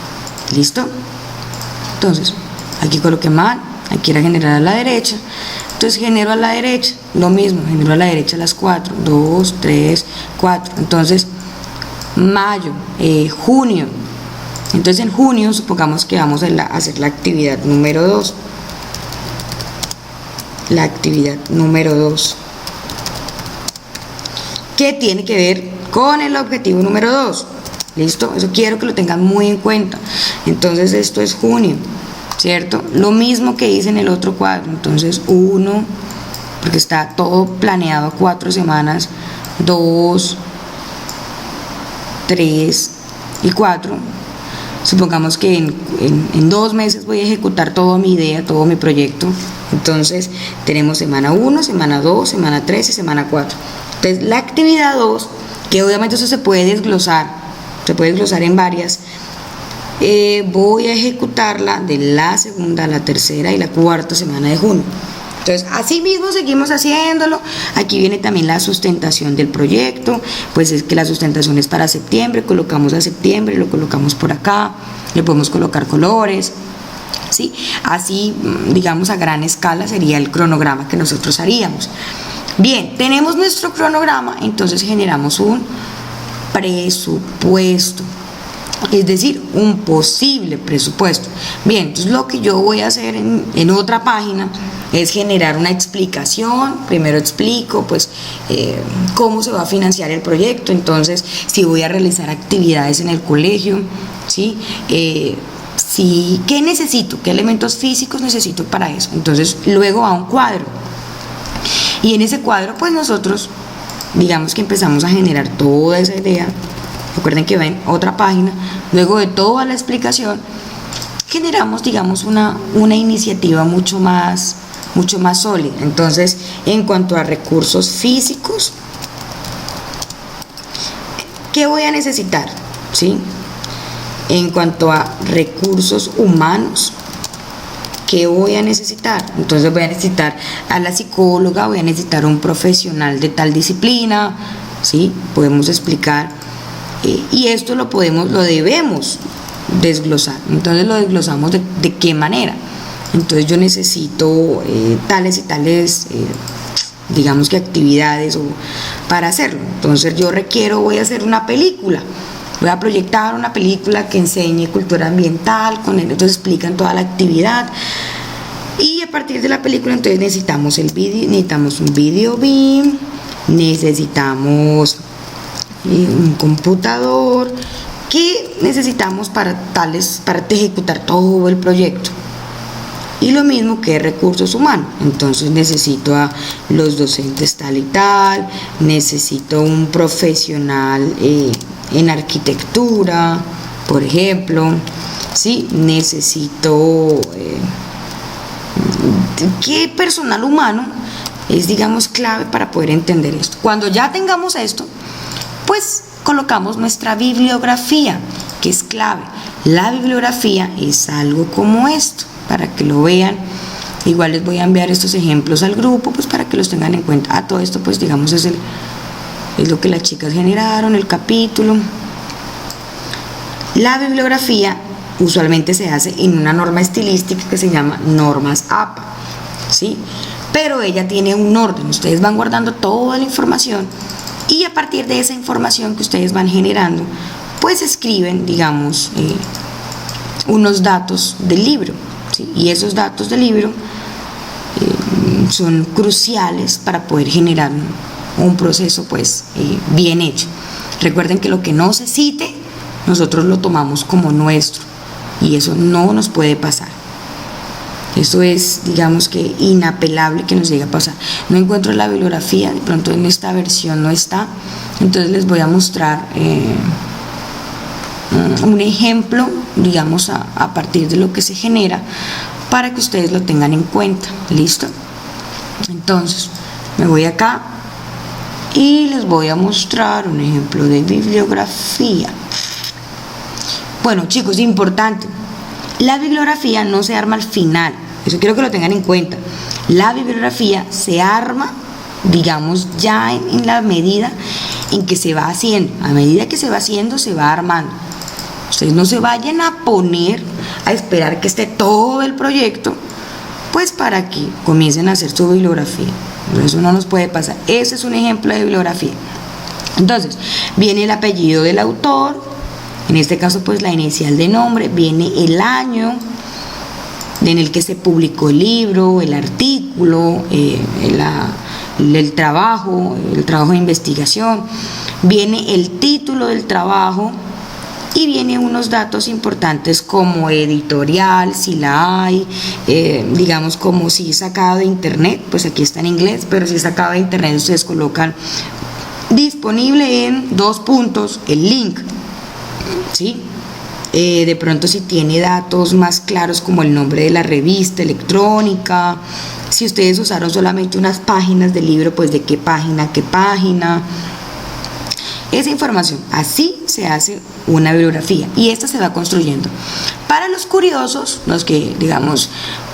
¿Listo? Entonces, aquí coloqué mal, aquí era generar a la derecha. Entonces genero a la derecha, lo mismo, genero a la derecha las 4, 2, 3, 4. Entonces, mayo, junio. Entonces en junio supongamos que vamos a hacer la actividad número 2. La actividad número 2. ¿Qué tiene que ver con el objetivo número 2? ¿Listo? Eso quiero que lo tengan muy en cuenta. Entonces esto es junio, ¿cierto? Lo mismo que hice en el otro cuadro. Entonces 1, porque está todo planeado a 4 semanas, 2, 3 y 4. Supongamos que en 2 meses voy a ejecutar toda mi idea, todo mi proyecto. Entonces tenemos semana 1, semana 2, semana 3 y semana 4. Entonces la actividad 2, que obviamente eso se puede desglosar en varias, voy a ejecutarla de la segunda, la tercera y la cuarta semana de junio. Entonces, así mismo seguimos haciéndolo. Aquí viene también la sustentación del proyecto. Pues es que la sustentación es para septiembre, colocamos a septiembre, lo colocamos por acá, le podemos colocar colores, ¿sí? Así, digamos, a gran escala sería el cronograma que nosotros haríamos. Bien, tenemos nuestro cronograma, entonces generamos un presupuesto, es decir, un posible presupuesto. Bien, entonces lo que yo voy a hacer en otra página es generar una explicación. Primero explico pues cómo se va a financiar el proyecto, entonces si voy a realizar actividades en el colegio, ¿sí? Sí, ¿qué necesito? ¿Qué elementos físicos necesito para eso? Entonces luego va un cuadro y en ese cuadro pues nosotros digamos que empezamos a generar toda esa idea. Recuerden que ven otra página. Luego de toda la explicación generamos, digamos, una iniciativa mucho más sólida. Entonces, en cuanto a recursos físicos, ¿qué voy a necesitar? ¿Sí? En cuanto a recursos humanos, ¿qué voy a necesitar? Entonces voy a necesitar a la psicóloga, voy a necesitar un profesional de tal disciplina, ¿sí? Podemos explicar, y esto lo debemos desglosar. Entonces lo desglosamos de qué manera. Entonces yo necesito tales y tales, digamos que actividades para hacerlo. Entonces yo voy a hacer una película. Voy a proyectar una película que enseñe cultura ambiental, entonces explican toda la actividad. Y a partir de la película entonces necesitamos un video BIM, necesitamos un computador, que necesitamos para ejecutar todo el proyecto. Y lo mismo que recursos humanos, entonces necesito a los docentes tal y tal, necesito un profesional en arquitectura, por ejemplo, ¿sí? Necesito ¿qué personal humano es, digamos, clave para poder entender esto? Cuando ya tengamos esto, pues colocamos nuestra bibliografía, que es clave. La bibliografía es algo como esto, para que lo vean. Igual les voy a enviar estos ejemplos al grupo, pues para que los tengan en cuenta. Todo esto pues digamos es lo que las chicas generaron, el capítulo. La bibliografía usualmente se hace en una norma estilística que se llama normas APA, ¿sí? Pero ella tiene un orden. Ustedes van guardando toda la información y a partir de esa información que ustedes van generando, pues escriben, digamos, unos datos del libro, ¿sí? Y esos datos del libro son cruciales para poder generar un proceso pues bien hecho. Recuerden que lo que no se cite, nosotros lo tomamos como nuestro y eso no nos puede pasar. Eso es, digamos que inapelable que nos llegue a pasar. No encuentro la bibliografía, de pronto en esta versión no está, entonces les voy a mostrar un ejemplo, digamos, a partir de lo que se genera para que ustedes lo tengan en cuenta. ¿Listo? Entonces, me voy acá y les voy a mostrar un ejemplo de bibliografía. Bueno, chicos, importante, la bibliografía no se arma al final, eso quiero que lo tengan en cuenta. La bibliografía se arma, digamos, ya en la medida en que se va haciendo. A medida que se va haciendo, se va armando. Ustedes no se vayan a poner a esperar que esté todo el proyecto, pues para que comiencen a hacer su bibliografía. Eso no nos puede pasar. Ese es un ejemplo de bibliografía. Entonces, viene el apellido del autor, en este caso pues la inicial de nombre, viene el año en el que se publicó el libro, el artículo, el trabajo de investigación, viene el título del trabajo y viene unos datos importantes como editorial, si la hay, digamos como si es sacado de internet, pues aquí está en inglés, pero si es sacado de internet ustedes colocan disponible en 2 puntos el link, ¿sí? De pronto si tiene datos más claros como el nombre de la revista electrónica, si ustedes usaron solamente unas páginas del libro, pues de qué página, esa información. Así se hace una bibliografía y esta se va construyendo. Para los curiosos, los que digamos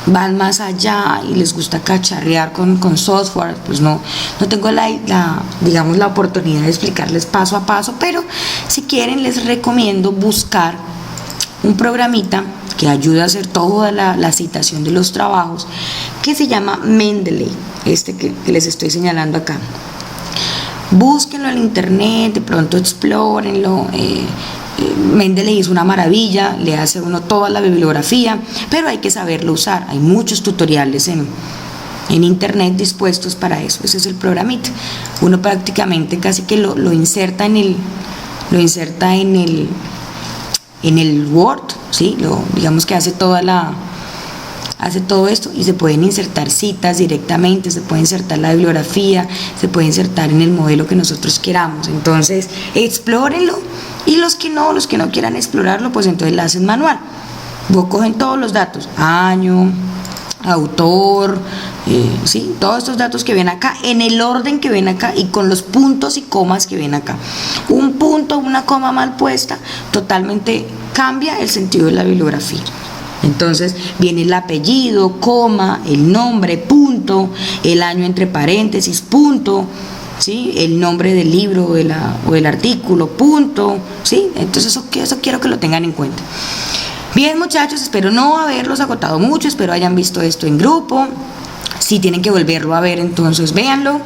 van más allá y les gusta cacharrear con software, pues no tengo digamos la oportunidad de explicarles paso a paso, pero si quieren les recomiendo buscar un programita que ayuda a hacer toda la citación de los trabajos, que se llama Mendeley, que les estoy señalando acá. Búsquenlo en internet, de pronto explórenlo. Mendeley es una maravilla, le hace a uno toda la bibliografía, pero hay que saberlo usar. Hay muchos tutoriales en internet dispuestos para eso. Ese es el programita. Uno prácticamente casi que lo inserta en el Word, ¿sí? Digamos que hace todo esto y se pueden insertar citas directamente, se puede insertar la bibliografía, se puede insertar en el modelo que nosotros queramos. Entonces, explórenlo, y los que no quieran explorarlo, pues entonces lo hacen manual. Cogen todos los datos, año, autor, ¿sí? Todos estos datos que ven acá, en el orden que ven acá y con los puntos y comas que ven acá. Un punto, una coma mal puesta, totalmente cambia el sentido de la bibliografía. Entonces viene el apellido, coma, el nombre, punto, el año entre paréntesis, punto, ¿sí? El nombre del libro o el artículo, punto, ¿sí? Entonces eso quiero que lo tengan en cuenta. Bien, muchachos, espero no haberlos agotado mucho, espero hayan visto esto en grupo. Si tienen que volverlo a ver, entonces véanlo,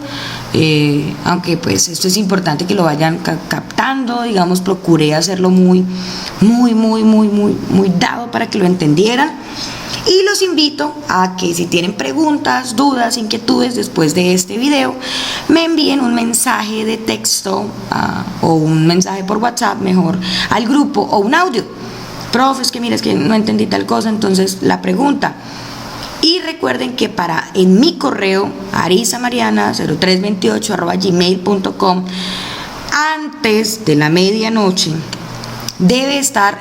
aunque pues esto es importante que lo vayan captando, digamos, procuré hacerlo muy dado para que lo entendieran. Y los invito a que si tienen preguntas, dudas, inquietudes después de este video, me envíen un mensaje de texto o un mensaje por WhatsApp, mejor, al grupo, o un audio. Profe, es que mira, es que no entendí tal cosa, entonces la pregunta. Y recuerden que en mi correo arisamariana0328@gmail.com, antes de la medianoche debe estar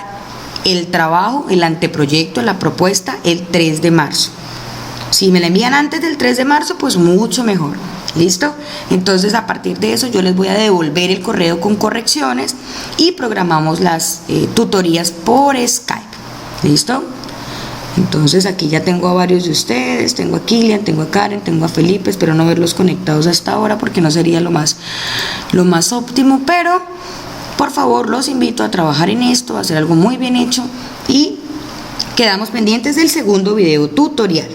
el trabajo, el anteproyecto, la propuesta, el 3 de marzo. Si me la envían antes del 3 de marzo, pues mucho mejor. ¿Listo? Entonces a partir de eso yo les voy a devolver el correo con correcciones y programamos las tutorías por Skype. ¿Listo? Entonces aquí ya tengo a varios de ustedes, tengo a Kilian, tengo a Karen, tengo a Felipe, espero no verlos conectados hasta ahora porque no sería lo más óptimo, pero por favor los invito a trabajar en esto, a hacer algo muy bien hecho y quedamos pendientes del segundo video tutorial.